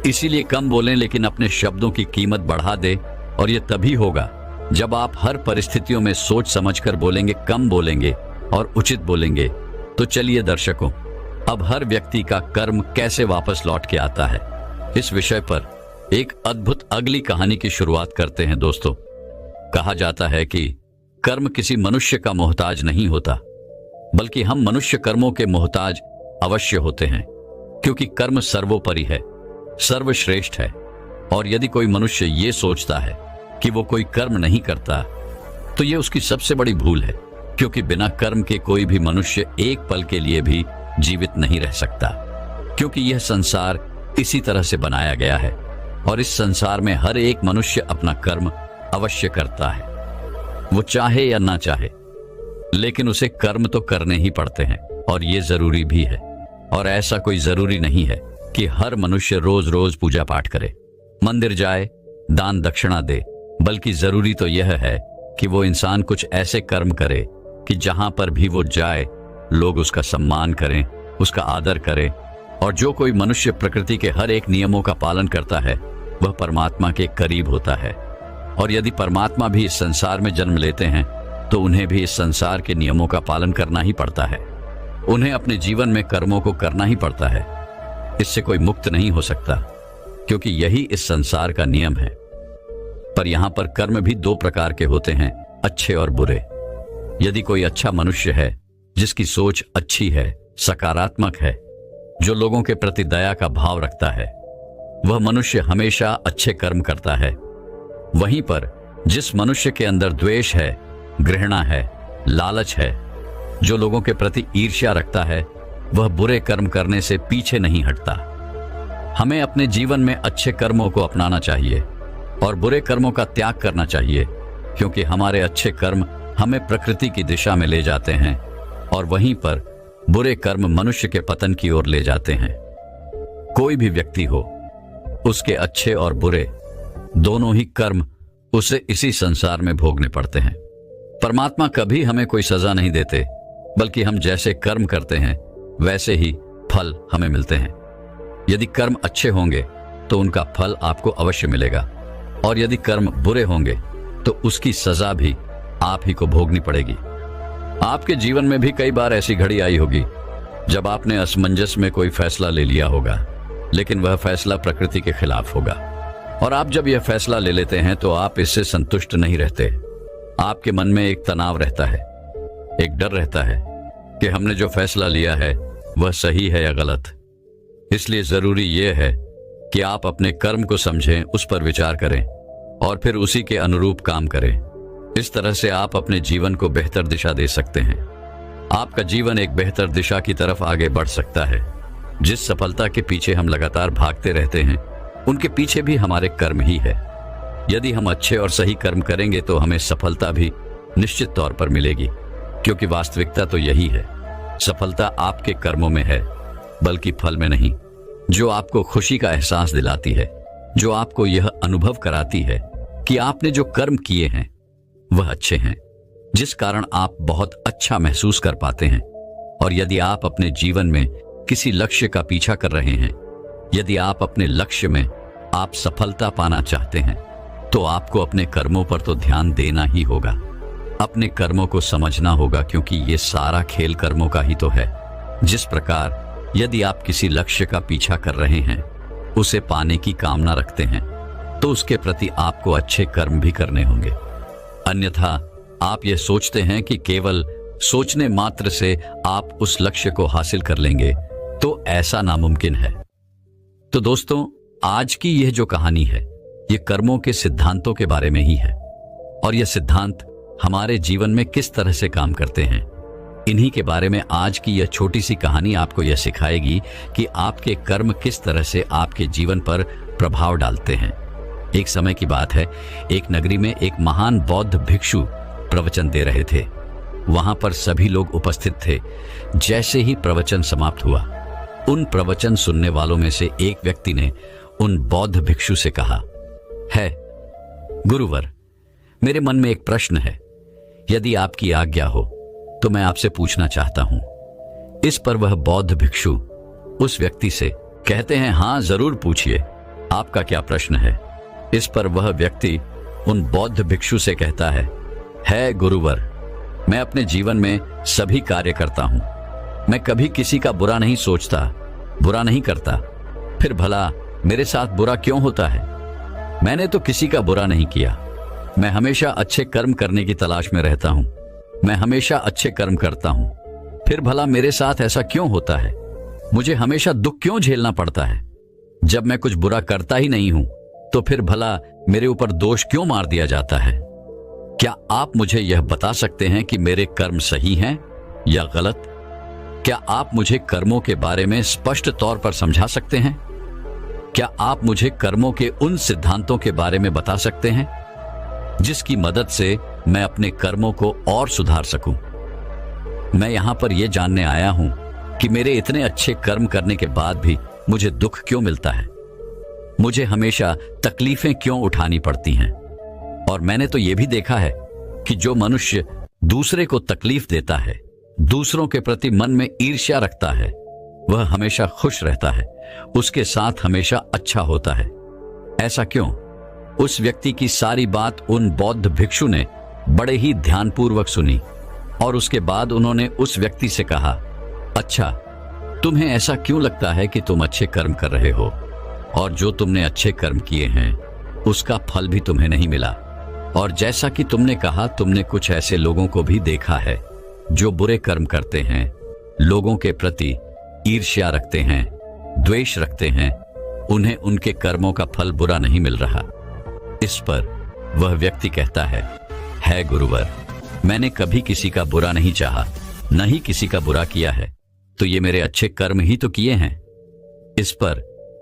इसीलिए कम बोलें, लेकिन अपने शब्दों की कीमत बढ़ा दे। और यह तभी होगा जब आप हर परिस्थितियों में सोच समझकर बोलेंगे, कम बोलेंगे और उचित बोलेंगे। तो चलिए दर्शकों, अब हर व्यक्ति का कर्म कैसे वापस लौट के आता है, इस विषय पर एक अद्भुत अगली कहानी की शुरुआत करते हैं। दोस्तों, कहा जाता है कि कर्म किसी मनुष्य का मोहताज नहीं होता, बल्कि हम मनुष्य कर्मों के मोहताज अवश्य होते हैं, क्योंकि कर्म सर्वोपरि है, सर्वश्रेष्ठ है। और यदि कोई मनुष्य ये सोचता है कि वो कोई कर्म नहीं करता, तो ये उसकी सबसे बड़ी भूल है, क्योंकि बिना कर्म के कोई भी मनुष्य एक पल के लिए भी जीवित नहीं रह सकता। क्योंकि यह संसार इसी तरह से बनाया गया है, और इस संसार में हर एक मनुष्य अपना कर्म अवश्य करता है, वो चाहे या ना चाहे, लेकिन उसे कर्म तो करने ही पड़ते हैं, और ये जरूरी भी है। और ऐसा कोई जरूरी नहीं है कि हर मनुष्य रोज रोज पूजा पाठ करे, मंदिर जाए, दान दक्षिणा दे, बल्कि जरूरी तो यह है कि वो इंसान कुछ ऐसे कर्म करे कि जहां पर भी वो जाए लोग उसका सम्मान करें, उसका आदर करें। और जो कोई मनुष्य प्रकृति के हर एक नियमों का पालन करता है, वह परमात्मा के करीब होता है। और यदि परमात्मा भी इस संसार में जन्म लेते हैं, तो उन्हें भी इस संसार के नियमों का पालन करना ही पड़ता है। उन्हें अपने जीवन में कर्मों को करना ही पड़ता है। इससे कोई मुक्त नहीं हो सकता, क्योंकि यही इस संसार का नियम है। पर यहां पर कर्म भी 2 प्रकार के होते हैं, अच्छे और बुरे। यदि कोई अच्छा मनुष्य है, जिसकी सोच अच्छी है, सकारात्मक है, जो लोगों के प्रति दया का भाव रखता है, वह मनुष्य हमेशा अच्छे कर्म करता है। वहीं पर जिस मनुष्य के अंदर द्वेष है, घृणा है, लालच है, जो लोगों के प्रति ईर्ष्या रखता है, वह बुरे कर्म करने से पीछे नहीं हटता। हमें अपने जीवन में अच्छे कर्मों को अपनाना चाहिए और बुरे कर्मों का त्याग करना चाहिए, क्योंकि हमारे अच्छे कर्म हमें प्रकृति की दिशा में ले जाते हैं, और वहीं पर बुरे कर्म मनुष्य के पतन की ओर ले जाते हैं। कोई भी व्यक्ति हो, उसके अच्छे और बुरे दोनों ही कर्म उसे इसी संसार में भोगने पड़ते हैं। परमात्मा कभी हमें कोई सजा नहीं देते, बल्कि हम जैसे कर्म करते हैं वैसे ही फल हमें मिलते हैं। यदि कर्म अच्छे होंगे तो उनका फल आपको अवश्य मिलेगा, और यदि कर्म बुरे होंगे तो उसकी सजा भी आप ही को भोगनी पड़ेगी। आपके जीवन में भी कई बार ऐसी घड़ी आई होगी जब आपने असमंजस में कोई फैसला ले लिया होगा, लेकिन वह फैसला प्रकृति के खिलाफ होगा। और आप जब यह फैसला ले लेते हैं तो आप इससे संतुष्ट नहीं रहते। आपके मन में एक तनाव रहता है, एक डर रहता है कि हमने जो फैसला लिया है वह सही है या गलत। इसलिए जरूरी यह है कि आप अपने कर्म को समझें, उस पर विचार करें और फिर उसी के अनुरूप काम करें। इस तरह से आप अपने जीवन को बेहतर दिशा दे सकते हैं। आपका जीवन एक बेहतर दिशा की तरफ आगे बढ़ सकता है। जिस सफलता के पीछे हम लगातार भागते रहते हैं, उनके पीछे भी हमारे कर्म ही है। यदि हम अच्छे और सही कर्म करेंगे तो हमें सफलता भी निश्चित तौर पर मिलेगी, क्योंकि वास्तविकता तो यही है। सफलता आपके कर्मों में है, बल्कि फल में नहीं, जो आपको खुशी का एहसास दिलाती है, जो आपको यह अनुभव कराती है कि आपने जो कर्म किए हैं वह अच्छे हैं, जिस कारण आप बहुत अच्छा महसूस कर पाते हैं। और यदि आप अपने जीवन में किसी लक्ष्य का पीछा कर रहे हैं, यदि आप अपने लक्ष्य में आप सफलता पाना चाहते हैं, तो आपको अपने कर्मों पर तो ध्यान देना ही होगा, अपने कर्मों को समझना होगा, क्योंकि ये सारा खेल कर्मों का ही तो है। जिस प्रकार यदि आप किसी लक्ष्य का पीछा कर रहे हैं, उसे पाने की कामना रखते हैं, तो उसके प्रति आपको अच्छे कर्म भी करने होंगे। अन्यथा आप ये सोचते हैं कि केवल सोचने मात्र से आप उस लक्ष्य को हासिल कर लेंगे, तो ऐसा नामुमकिन है। तो दोस्तों, आज की यह जो कहानी है, ये कर्मों के सिद्धांतों के बारे में ही है, और यह सिद्धांत हमारे जीवन में किस तरह से काम करते हैं, इन्हीं के बारे में आज की यह छोटी सी कहानी आपको यह सिखाएगी कि आपके कर्म किस तरह से आपके जीवन पर प्रभाव डालते हैं। एक समय की बात है, एक नगरी में एक महान बौद्ध भिक्षु प्रवचन दे रहे थे। वहां पर सभी लोग उपस्थित थे। जैसे ही प्रवचन समाप्त हुआ, उन प्रवचन सुनने वालों में से एक व्यक्ति ने उन बौद्ध भिक्षु से कहा, है गुरुवर, मेरे मन में एक प्रश्न है। यदि आपकी आज्ञा हो तो मैं आपसे पूछना चाहता हूं। इस पर वह बौद्ध भिक्षु उस व्यक्ति से कहते हैं, हाँ जरूर पूछिए, आपका क्या प्रश्न है। इस पर वह व्यक्ति उन बौद्ध भिक्षु से कहता है गुरुवर, मैं अपने जीवन में सभी कार्य करता हूं। मैं कभी किसी का बुरा नहीं सोचता, बुरा नहीं करता। फिर भला मेरे साथ बुरा क्यों होता है? मैंने तो किसी का बुरा नहीं किया। मैं हमेशा अच्छे कर्म करने की तलाश में रहता हूं। मैं हमेशा अच्छे कर्म करता हूं। फिर भला मेरे साथ ऐसा क्यों होता है? मुझे हमेशा दुख क्यों झेलना पड़ता है? जब मैं कुछ बुरा करता ही नहीं हूं, तो फिर भला मेरे ऊपर दोष क्यों मार दिया जाता है? क्या आप मुझे यह बता सकते हैं कि मेरे कर्म सही हैं या गलत? क्या आप मुझे कर्मों के बारे में स्पष्ट तौर पर समझा सकते हैं? क्या आप मुझे कर्मों के उन सिद्धांतों के बारे में बता सकते हैं जिसकी मदद से मैं अपने कर्मों को और सुधार सकूं? मैं यहां पर यह जानने आया हूं कि मेरे इतने अच्छे कर्म करने के बाद भी मुझे दुख क्यों मिलता है, मुझे हमेशा तकलीफें क्यों उठानी पड़ती हैं। और मैंने तो यह भी देखा है कि जो मनुष्य दूसरे को तकलीफ देता है, दूसरों के प्रति मन में ईर्ष्या रखता है, वह हमेशा खुश रहता है, उसके साथ हमेशा अच्छा होता है। ऐसा क्यों? उस व्यक्ति की सारी बात उन बौद्ध भिक्षु ने बड़े ही ध्यानपूर्वक सुनी, और उसके बाद उन्होंने उस व्यक्ति से कहा, अच्छा, तुम्हें ऐसा क्यों लगता है कि तुम अच्छे कर्म कर रहे हो, और जो तुमने अच्छे कर्म किए हैं उसका फल भी तुम्हें नहीं मिला। और जैसा कि तुमने कहा, तुमने कुछ ऐसे लोगों को भी देखा है जो बुरे कर्म करते हैं, लोगों के प्रति ईर्ष्या रखते हैं, द्वेष रखते हैं, उन्हें उनके कर्मों का फल बुरा नहीं मिल रहा। इस पर वह व्यक्ति कहता है गुरुवर, मैंने कभी किसी का बुरा नहीं चाहा, न ही किसी का बुरा किया है, तो ये मेरे अच्छे कर्म ही तो किए हैं। इस पर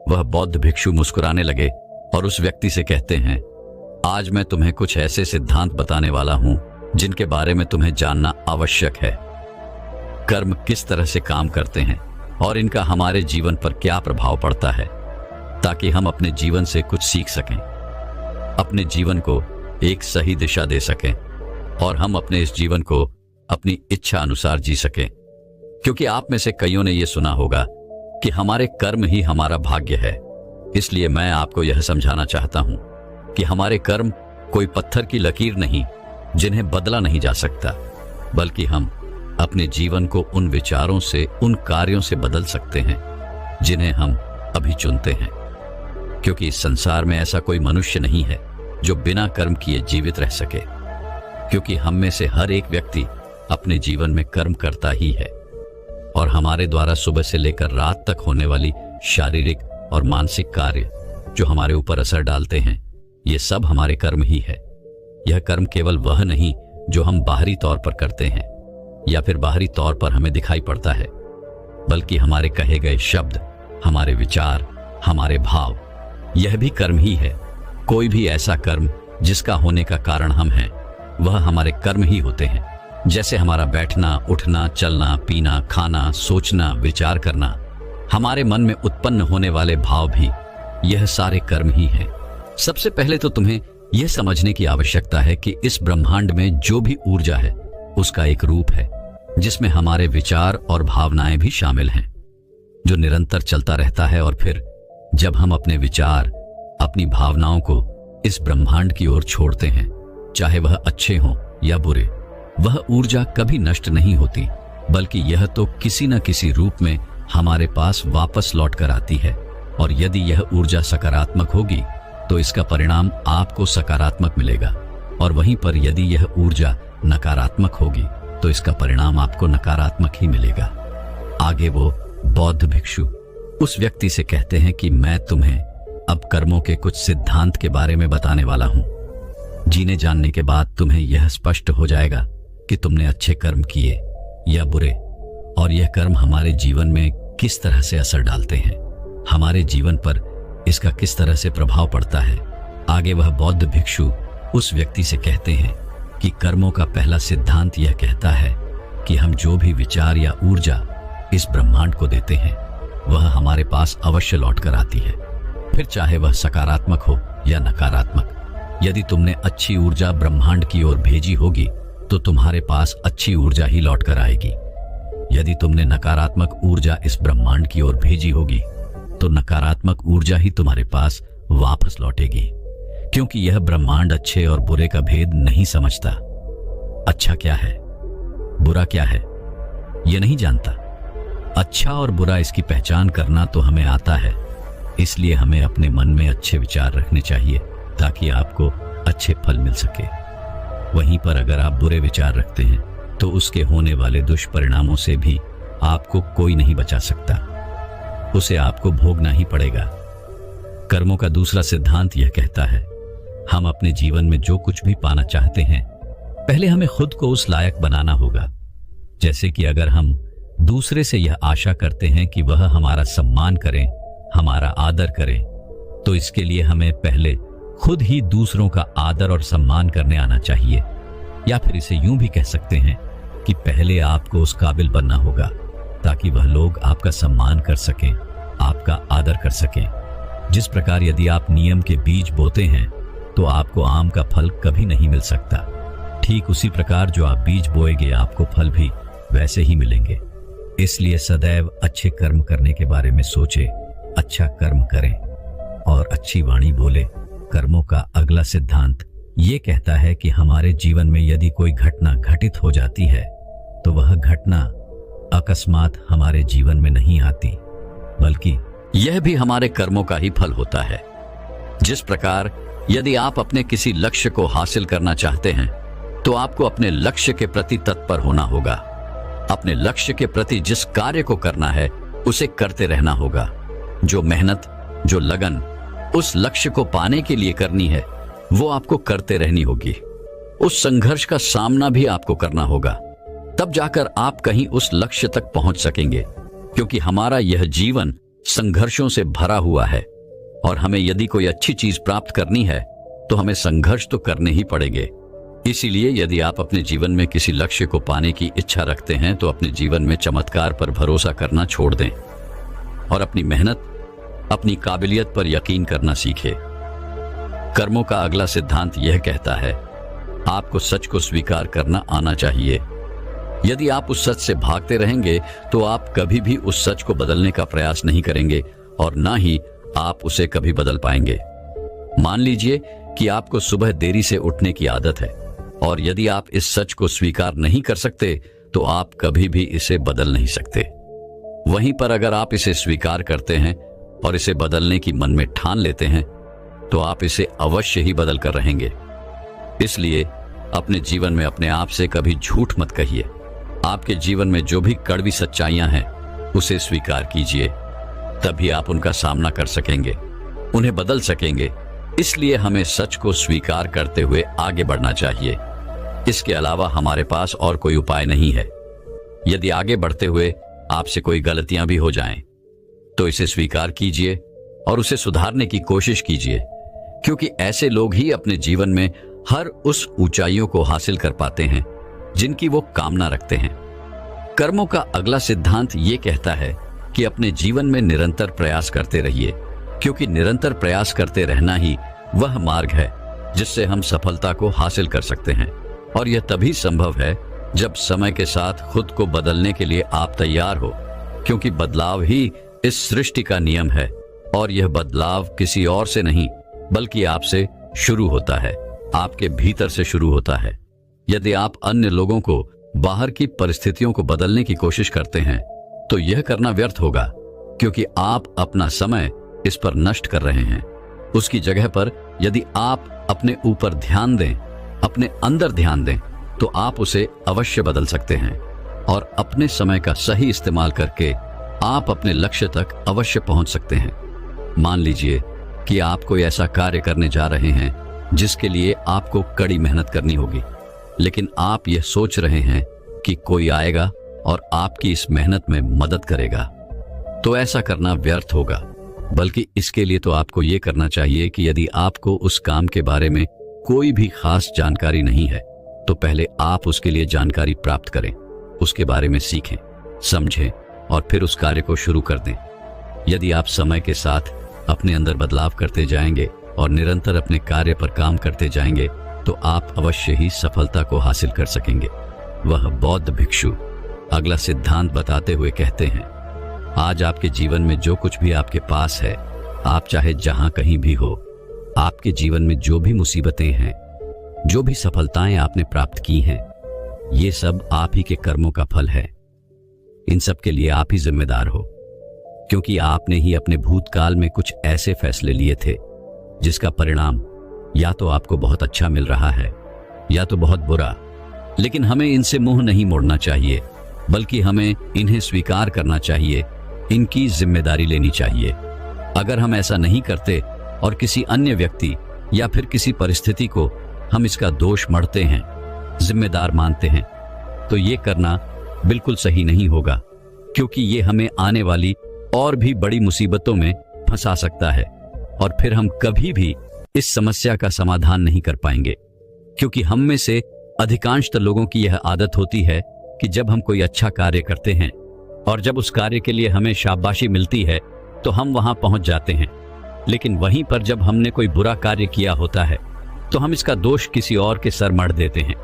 वह बौद्ध भिक्षु मुस्कुराने लगे और उस व्यक्ति से कहते हैं, आज मैं तुम्हें कुछ ऐसे सिद्धांत बताने वाला हूं जिनके बारे में तुम्हें जानना आवश्यक है। कर्म किस तरह से काम करते हैं और इनका हमारे जीवन पर क्या प्रभाव पड़ता है, ताकि हम अपने जीवन से कुछ सीख सकें, अपने जीवन को एक सही दिशा दे सकें, और हम अपने इस जीवन को अपनी इच्छा अनुसार जी सकें। क्योंकि आप में से कईयों ने यह सुना होगा कि हमारे कर्म ही हमारा भाग्य है। इसलिए मैं आपको यह समझाना चाहता हूं कि हमारे कर्म कोई पत्थर की लकीर नहीं जिन्हें बदला नहीं जा सकता, बल्कि हम अपने जीवन को उन विचारों से, उन कार्यों से बदल सकते हैं जिन्हें हम अभी चुनते हैं। क्योंकि इस संसार में ऐसा कोई मनुष्य नहीं है जो बिना कर्म किए जीवित रह सके, क्योंकि हम में से हर एक व्यक्ति अपने जीवन में कर्म करता ही है। और हमारे द्वारा सुबह से लेकर रात तक होने वाली शारीरिक और मानसिक कार्य जो हमारे ऊपर असर डालते हैं, ये सब हमारे कर्म ही है। यह कर्म केवल वह नहीं जो हम बाहरी तौर पर करते हैं या फिर बाहरी तौर पर हमें दिखाई पड़ता है, बल्कि हमारे कहे गए शब्द, हमारे विचार, हमारे भाव, यह भी कर्म ही है। कोई भी ऐसा कर्म जिसका होने का कारण हम हैं, वह हमारे कर्म ही होते हैं। जैसे हमारा बैठना, उठना, चलना, पीना, खाना, सोचना, विचार करना, हमारे मन में उत्पन्न होने वाले भाव भी, यह सारे कर्म ही हैं। सबसे पहले तो तुम्हें यह समझने की आवश्यकता है कि इस ब्रह्मांड में जो भी ऊर्जा है उसका एक रूप है जिसमें हमारे विचार और भावनाएं भी शामिल हैं, जो निरंतर चलता रहता है। और फिर जब हम अपने विचार, अपनी भावनाओं को इस ब्रह्मांड की ओर छोड़ते हैं, चाहे वह अच्छे हों या बुरे, वह ऊर्जा कभी नष्ट नहीं होती, बल्कि यह तो किसी न किसी रूप में हमारे पास वापस लौट कर आती है। और यदि यह ऊर्जा सकारात्मक होगी तो इसका परिणाम आपको सकारात्मक मिलेगा, और वहीं पर यदि यह ऊर्जा नकारात्मक होगी तो इसका परिणाम आपको नकारात्मक ही मिलेगा। आगे वो बौद्ध भिक्षु उस व्यक्ति से कहते हैं कि मैं तुम्हें अब कर्मों के कुछ सिद्धांत के बारे में बताने वाला हूं। जीने जानने के बाद तुम्हें यह स्पष्ट हो जाएगा कि तुमने अच्छे कर्म किए या बुरे, और यह कर्म हमारे जीवन में किस तरह से असर डालते हैं, हमारे जीवन पर इसका किस तरह से प्रभाव पड़ता है। आगे वह बौद्ध भिक्षु उस व्यक्ति से कहते हैं कि कर्मों का पहला सिद्धांत यह कहता है कि हम जो भी विचार या ऊर्जा इस ब्रह्मांड को देते हैं, वह हमारे पास अवश्य लौट कर आती है, फिर चाहे वह सकारात्मक हो या नकारात्मक। यदि तुमने अच्छी ऊर्जा ब्रह्मांड की ओर भेजी होगी तो तुम्हारे पास अच्छी ऊर्जा ही लौट कर आएगी। यदि तुमने नकारात्मक ऊर्जा इस ब्रह्मांड की ओर भेजी होगी तो नकारात्मक ऊर्जा ही तुम्हारे पास वापस लौटेगी, क्योंकि यह ब्रह्मांड अच्छे और बुरे का भेद नहीं समझता। अच्छा क्या है, बुरा क्या है, यह नहीं जानता। अच्छा और बुरा इसकी पहचान करना तो हमें आता है, इसलिए हमें अपने मन में अच्छे विचार रखने चाहिए ताकि आपको अच्छे फल मिल सके। वहीं पर अगर आप बुरे विचार रखते हैं तो उसके होने वाले दुष्परिणामों से भी आपको कोई नहीं बचा सकता, उसे आपको भोगना ही पड़ेगा। कर्मों का दूसरा सिद्धांत यह कहता है, हम अपने जीवन में जो कुछ भी पाना चाहते हैं, पहले हमें खुद को उस लायक बनाना होगा। जैसे कि अगर हम दूसरे से यह आशा करते हैं कि वह हमारा सम्मान करें, हमारा आदर करें, तो इसके लिए हमें पहले खुद ही दूसरों का आदर और सम्मान करने आना चाहिए। या फिर इसे यूं भी कह सकते हैं कि पहले आपको उस काबिल बनना होगा ताकि वह लोग आपका सम्मान कर सकें, आपका आदर कर सकें। जिस प्रकार यदि आप नियम के बीज बोते हैं तो आपको आम का फल कभी नहीं मिल सकता, ठीक उसी प्रकार जो आप बीज बोएंगे आपको फल भी वैसे ही मिलेंगे। इसलिए सदैव अच्छे कर्म करने के बारे में सोचे, अच्छा कर्म करें और अच्छी वाणी बोले। कर्मों का अगला सिद्धांत ये कहता है कि हमारे जीवन में यदि कोई घटना घटित हो जाती है तो वह घटना अकस्मात हमारे जीवन में नहीं आती, बल्कि यह भी हमारे कर्मों का ही फल होता है। जिस प्रकार यदि आप अपने किसी लक्ष्य को हासिल करना चाहते हैं तो आपको अपने लक्ष्य के प्रति तत्पर होना होगा। अपने लक्ष्य के प्रति जिस कार्य को करना है उसे करते रहना होगा। जो मेहनत, जो लगन उस लक्ष्य को पाने के लिए करनी है वो आपको करते रहनी होगी। उस संघर्ष का सामना भी आपको करना होगा, तब जाकर आप कहीं उस लक्ष्य तक पहुंच सकेंगे। क्योंकि हमारा यह जीवन संघर्षों से भरा हुआ है और हमें यदि कोई अच्छी चीज प्राप्त करनी है तो हमें संघर्ष तो करने ही पड़ेंगे। इसीलिए यदि आप अपने जीवन में किसी लक्ष्य को पाने की इच्छा रखते हैं तो अपने जीवन में चमत्कार पर भरोसा करना छोड़ दें और अपनी मेहनत, अपनी काबिलियत पर यकीन करना सीखें। कर्मों का अगला सिद्धांत यह कहता है, आपको सच को स्वीकार करना आना चाहिए। यदि आप उस सच से भागते रहेंगे तो आप कभी भी उस सच को बदलने का प्रयास नहीं करेंगे और ना ही आप उसे कभी बदल पाएंगे। मान लीजिए कि आपको सुबह देरी से उठने की आदत है और यदि आप इस सच को स्वीकार नहीं कर सकते तो आप कभी भी इसे बदल नहीं सकते। वहीं पर अगर आप इसे स्वीकार करते हैं और इसे बदलने की मन में ठान लेते हैं तो आप इसे अवश्य ही बदल कर रहेंगे। इसलिए अपने जीवन में अपने आप से कभी झूठ मत कहिए आपके जीवन में जो भी कड़वी सच्चाइयां हैं उसे स्वीकार कीजिए, तभी आप उनका सामना कर सकेंगे, उन्हें बदल सकेंगे। इसलिए हमें सच को स्वीकार करते हुए आगे बढ़ना चाहिए। इसके अलावा हमारे पास और कोई उपाय नहीं है। यदि आगे बढ़ते हुए आपसे कोई गलतियां भी हो जाएं, तो इसे स्वीकार कीजिए और उसे सुधारने की कोशिश कीजिए, क्योंकि ऐसे लोग ही अपने जीवन में हर उस ऊंचाइयों को हासिल कर पाते हैं जिनकी वो कामना रखते हैं। कर्मों का अगला सिद्धांत ये कहता है कि अपने जीवन में निरंतर प्रयास करते रहिए, क्योंकि निरंतर प्रयास करते रहना ही वह मार्ग है जिससे हम सफलता को हासिल कर सकते हैं। और यह तभी संभव है जब समय के साथ खुद को बदलने के लिए आप तैयार हो, क्योंकि बदलाव ही इस सृष्टि का नियम है और यह बदलाव किसी और से नहीं बल्कि आपसे शुरू होता है, आपके भीतर से शुरू होता है। यदि आप अन्य लोगों को बाहर की परिस्थितियों को बदलने की कोशिश करते हैं तो यह करना व्यर्थ होगा, क्योंकि आप अपना समय इस पर नष्ट कर रहे हैं। उसकी जगह पर यदि आप अपने ऊपर ध्यान दें, अपने अंदर ध्यान दें, तो आप उसे अवश्य बदल सकते हैं और अपने समय का सही इस्तेमाल करके आप अपने लक्ष्य तक अवश्य पहुंच सकते हैं। मान लीजिए कि आप कोई ऐसा कार्य करने जा रहे हैं जिसके लिए आपको कड़ी मेहनत करनी होगी, लेकिन आप यह सोच रहे हैं कि कोई आएगा और आपकी इस मेहनत में मदद करेगा, तो ऐसा करना व्यर्थ होगा। बल्कि इसके लिए तो आपको यह करना चाहिए कि यदि आपको उस काम के बारे में कोई भी खास जानकारी नहीं है तो पहले आप उसके लिए जानकारी प्राप्त करें, उसके बारे में सीखें, समझें और फिर उस कार्य को शुरू कर दें। यदि आप समय के साथ अपने अंदर बदलाव करते जाएंगे और निरंतर अपने कार्य पर काम करते जाएंगे तो आप अवश्य ही सफलता को हासिल कर सकेंगे। वह बौद्ध भिक्षु अगला सिद्धांत बताते हुए कहते हैं, आज आपके जीवन में जो कुछ भी आपके पास है, आप चाहे जहां कहीं भी हो, आपके जीवन में जो भी मुसीबतें हैं, जो भी सफलताएं आपने प्राप्त की हैं, ये सब आप ही के कर्मों का फल है। इन सब के लिए आप ही जिम्मेदार हो, क्योंकि आपने ही अपने भूतकाल में कुछ ऐसे फैसले लिए थे जिसका परिणाम या तो आपको बहुत अच्छा मिल रहा है या तो बहुत बुरा। लेकिन हमें इनसे मुंह नहीं मोड़ना चाहिए, बल्कि हमें इन्हें स्वीकार करना चाहिए, इनकी जिम्मेदारी लेनी चाहिए। अगर हम ऐसा नहीं करते और किसी अन्य व्यक्ति या फिर किसी परिस्थिति को हम इसका दोष मढ़ते हैं, जिम्मेदार मानते हैं, तो ये करना बिल्कुल सही नहीं होगा, क्योंकि ये हमें आने वाली और भी बड़ी मुसीबतों में फंसा सकता है और फिर हम कभी भी इस समस्या का समाधान नहीं कर पाएंगे। क्योंकि हम में से अधिकांशतः लोगों की यह आदत होती है कि जब हम कोई अच्छा कार्य करते हैं और जब उस कार्य के लिए हमें शाबाशी मिलती है तो हम वहां पहुंच जाते हैं, लेकिन वहीं पर जब हमने कोई बुरा कार्य किया होता है तो हम इसका दोष किसी और के सर मढ़ देते हैं,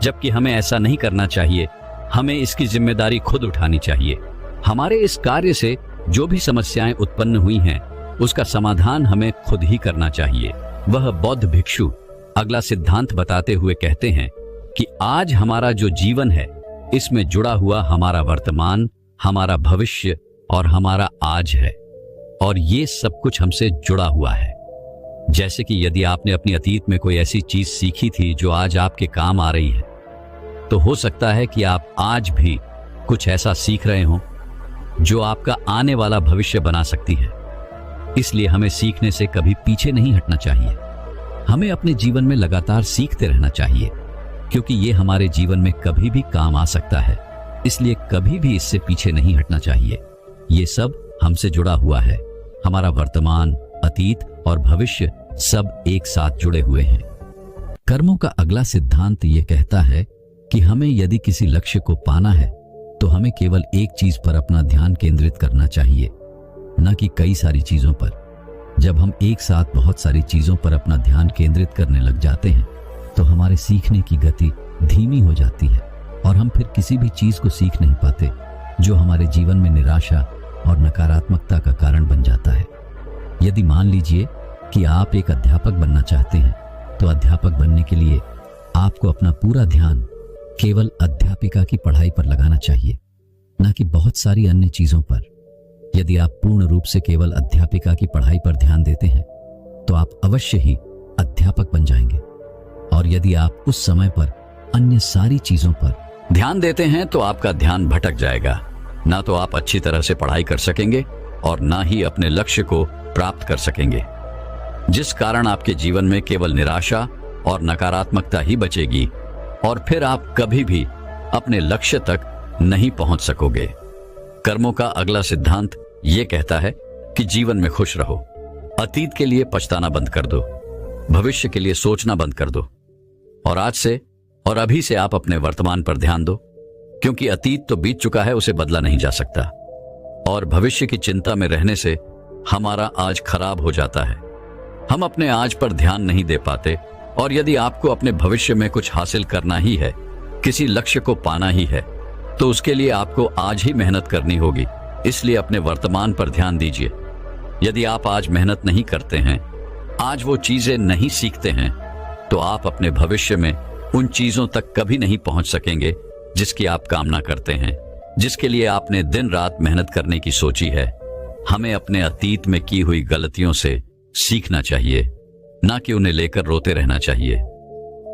जबकि हमें ऐसा नहीं करना चाहिए। हमें इसकी जिम्मेदारी खुद उठानी चाहिए। हमारे इस कार्य से जो भी समस्याएं उत्पन्न हुई हैं उसका समाधान हमें खुद ही करना चाहिए। वह बौद्ध भिक्षु अगला सिद्धांत बताते हुए कहते हैं कि आज हमारा जो जीवन है इसमें जुड़ा हुआ हमारा वर्तमान, हमारा भविष्य और हमारा आज है, और ये सब कुछ हमसे जुड़ा हुआ है। जैसे कि यदि आपने अपनी अतीत में कोई ऐसी चीज सीखी थी जो आज आपके काम आ रही है, तो हो सकता है कि आप आज भी कुछ ऐसा सीख रहे हो जो आपका आने वाला भविष्य बना सकती है। इसलिए हमें सीखने से कभी पीछे नहीं हटना चाहिए। हमें अपने जीवन में लगातार सीखते रहना चाहिए, क्योंकि ये हमारे जीवन में कभी भी काम आ सकता है। इसलिए कभी भी इससे पीछे नहीं हटना चाहिए। ये सब हमसे जुड़ा हुआ है। हमारा वर्तमान, अतीत और भविष्य सब एक साथ जुड़े हुए हैं। कर्मों का अगला सिद्धांत ये कहता है कि हमें यदि किसी लक्ष्य को पाना है तो हमें केवल एक चीज पर अपना ध्यान केंद्रित करना चाहिए, न कि कई सारी चीजों पर। जब हम एक साथ बहुत सारी चीजों पर अपना ध्यान केंद्रित करने लग जाते हैं तो हमारे सीखने की गति धीमी हो जाती है और हम फिर किसी भी चीज को सीख नहीं पाते, जो हमारे जीवन में निराशा और नकारात्मकता का कारण बन जाता है। यदि मान लीजिए कि आप एक अध्यापक बनना चाहते हैं, तो अध्यापक बनने के लिए आपको अपना पूरा ध्यान केवल अध्यापिका की पढ़ाई पर लगाना चाहिए, न कि बहुत सारी अन्य चीजों पर। यदि आप पूर्ण रूप से केवल अध्यापिका की पढ़ाई पर ध्यान देते हैं तो आप अवश्य ही अध्यापक बन जाएंगे। और यदि आप उस समय पर अन्य सारी चीजों पर ध्यान देते हैं तो आपका ध्यान भटक जाएगा। ना तो आप अच्छी तरह से पढ़ाई कर सकेंगे और ना ही अपने लक्ष्य को प्राप्त कर सकेंगे, जिस कारण आपके जीवन में केवल निराशा और नकारात्मकता ही बचेगी और फिर आप कभी भी अपने लक्ष्य तक नहीं पहुंच सकोगे। कर्मों का अगला सिद्धांत ये कहता है कि जीवन में खुश रहो। अतीत के लिए पछताना बंद कर दो, भविष्य के लिए सोचना बंद कर दो और आज से और अभी से आप अपने वर्तमान पर ध्यान दो, क्योंकि अतीत तो बीत चुका है, उसे बदला नहीं जा सकता और भविष्य की चिंता में रहने से हमारा आज खराब हो जाता है। हम अपने आज पर ध्यान नहीं दे पाते और यदि आपको अपने भविष्य में कुछ हासिल करना ही है, किसी लक्ष्य को पाना ही है, तो उसके लिए आपको आज ही मेहनत करनी होगी। इसलिए अपने वर्तमान पर ध्यान दीजिए। यदि आप आज मेहनत नहीं करते हैं, आज वो चीजें नहीं सीखते हैं, तो आप अपने भविष्य में उन चीजों तक कभी नहीं पहुंच सकेंगे जिसकी आप कामना करते हैं, जिसके लिए आपने दिन रात मेहनत करने की सोची है। हमें अपने अतीत में की हुई गलतियों से सीखना चाहिए, ना कि उन्हें लेकर रोते रहना चाहिए।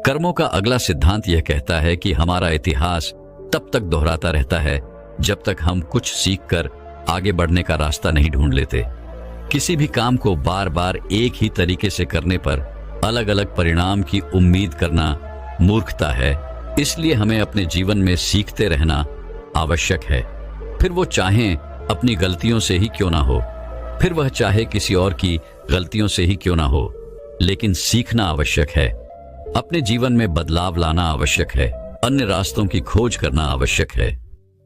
कर्मों का अगला सिद्धांत यह कहता है कि हमारा इतिहास तब तक दोहराता रहता है जब तक हम कुछ सीखकर आगे बढ़ने का रास्ता नहीं ढूंढ लेते। किसी भी काम को बार बार एक ही तरीके से करने पर अलग अलग परिणाम की उम्मीद करना मूर्खता है। इसलिए हमें अपने जीवन में सीखते रहना आवश्यक है, फिर वो चाहें अपनी गलतियों से ही क्यों ना हो, फिर वह चाहे किसी और की गलतियों से ही क्यों ना हो, लेकिन सीखना आवश्यक है। अपने जीवन में बदलाव लाना आवश्यक है, अन्य रास्तों की खोज करना आवश्यक है।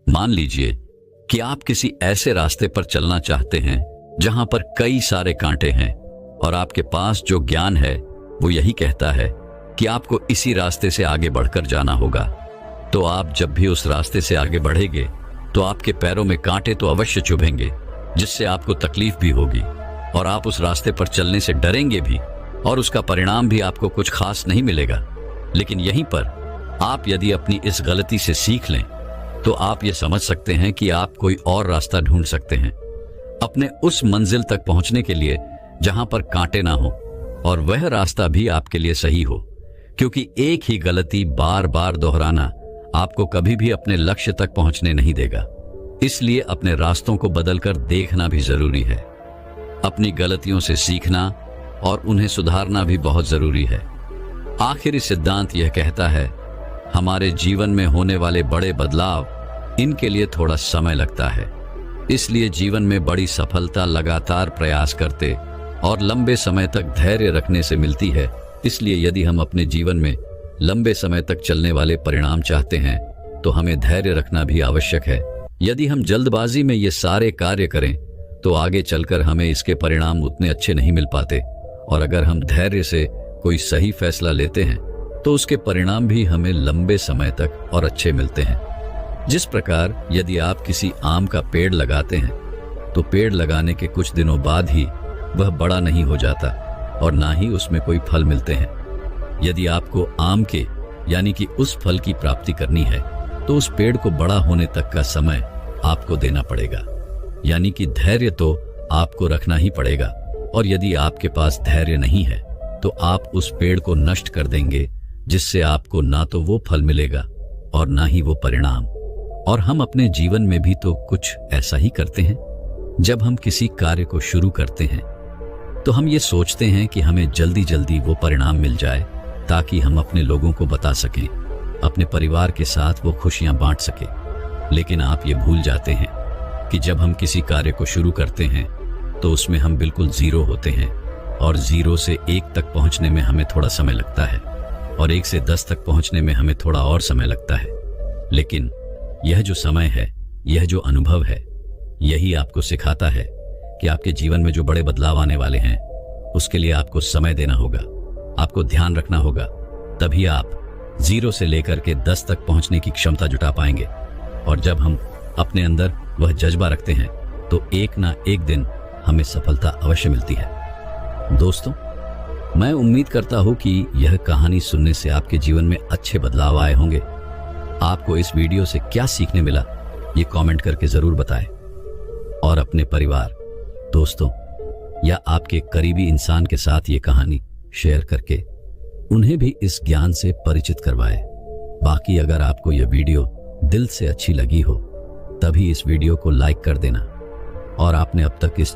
मान लीजिए कि आप किसी ऐसे रास्ते पर चलना चाहते हैं जहां पर कई सारे कांटे हैं और आपके पास जो ज्ञान है वो यही कहता है कि आपको इसी रास्ते से आगे बढ़कर जाना होगा। तो आप जब भी उस रास्ते से आगे बढ़ेंगे तो आपके पैरों में कांटे तो अवश्य चुभेंगे, जिससे आपको तकलीफ भी होगी और आप उस रास्ते पर चलने से डरेंगे भी और उसका परिणाम भी आपको कुछ खास नहीं मिलेगा। लेकिन यहीं पर आप यदि अपनी इस गलती से सीख लें तो आप ये समझ सकते हैं कि आप कोई और रास्ता ढूंढ सकते हैं अपने उस मंजिल तक पहुंचने के लिए जहां पर कांटे ना हो, और वह रास्ता भी आपके लिए सही हो, क्योंकि एक ही गलती बार बार दोहराना आपको कभी भी अपने लक्ष्य तक पहुंचने नहीं देगा। इसलिए अपने रास्तों को बदलकर देखना भी जरूरी है। अपनी गलतियों से सीखना और उन्हें सुधारना भी बहुत जरूरी है। आखिरी सिद्धांत यह कहता है, हमारे जीवन में होने वाले बड़े बदलाव, इनके लिए थोड़ा समय लगता है। इसलिए जीवन में बड़ी सफलता लगातार प्रयास करते और लंबे समय तक धैर्य रखने से मिलती है। इसलिए यदि हम अपने जीवन में लंबे समय तक चलने वाले परिणाम चाहते हैं तो हमें धैर्य रखना भी आवश्यक है। यदि हम जल्दबाजी में ये सारे कार्य करें तो आगे चलकर हमें इसके परिणाम उतने अच्छे नहीं मिल पाते, और अगर हम धैर्य से कोई सही फैसला लेते हैं तो उसके परिणाम भी हमें लंबे समय तक और अच्छे मिलते हैं। जिस प्रकार यदि आप किसी आम का पेड़ लगाते हैं तो पेड़ लगाने के कुछ दिनों बाद ही वह बड़ा नहीं हो जाता और ना ही उसमें कोई फल मिलते हैं। यदि आपको आम के यानी कि उस फल की प्राप्ति करनी है तो उस पेड़ को बड़ा होने तक का समय आपको देना पड़ेगा, यानी कि धैर्य तो आपको रखना ही पड़ेगा। और यदि आपके पास धैर्य नहीं है तो आप उस पेड़ को नष्ट कर देंगे, जिससे आपको ना तो वो फल मिलेगा और ना ही वो परिणाम। और हम अपने जीवन में भी तो कुछ ऐसा ही करते हैं। जब हम किसी कार्य को शुरू करते हैं तो हम ये सोचते हैं कि हमें जल्दी जल्दी वो परिणाम मिल जाए ताकि हम अपने लोगों को बता सकें, अपने परिवार के साथ वो खुशियां बांट सकें। लेकिन आप ये भूल जाते हैं कि जब हम किसी कार्य को शुरू करते हैं तो उसमें हम बिल्कुल जीरो होते हैं, और 0 से 1 तक पहुंचने में हमें थोड़ा समय लगता है और 1 से 10 तक पहुंचने में हमें थोड़ा और समय लगता है। लेकिन यह जो समय है, यह जो अनुभव है, यही आपको सिखाता है कि आपके जीवन में जो बड़े बदलाव आने वाले हैं उसके लिए आपको समय देना होगा, आपको ध्यान रखना होगा। तभी आप 0 से लेकर के 10 तक पहुंचने की क्षमता जुटा पाएंगे। और जब हम अपने अंदर वह जज्बा रखते हैं तो एक ना एक दिन हमें सफलता अवश्य मिलती है। दोस्तों, मैं उम्मीद करता हूं कि यह कहानी सुनने से आपके जीवन में अच्छे बदलाव आए होंगे। आपको इस वीडियो से क्या सीखने मिला, ये कमेंट करके जरूर बताएं। और अपने परिवार, दोस्तों या आपके करीबी इंसान के साथ ये कहानी शेयर करके उन्हें भी इस ज्ञान से परिचित करवाएं। बाकी अगर आपको यह वीडियो दिल से अच्छी लगी हो तभी इस वीडियो को लाइक कर देना। और आपने अब तक इस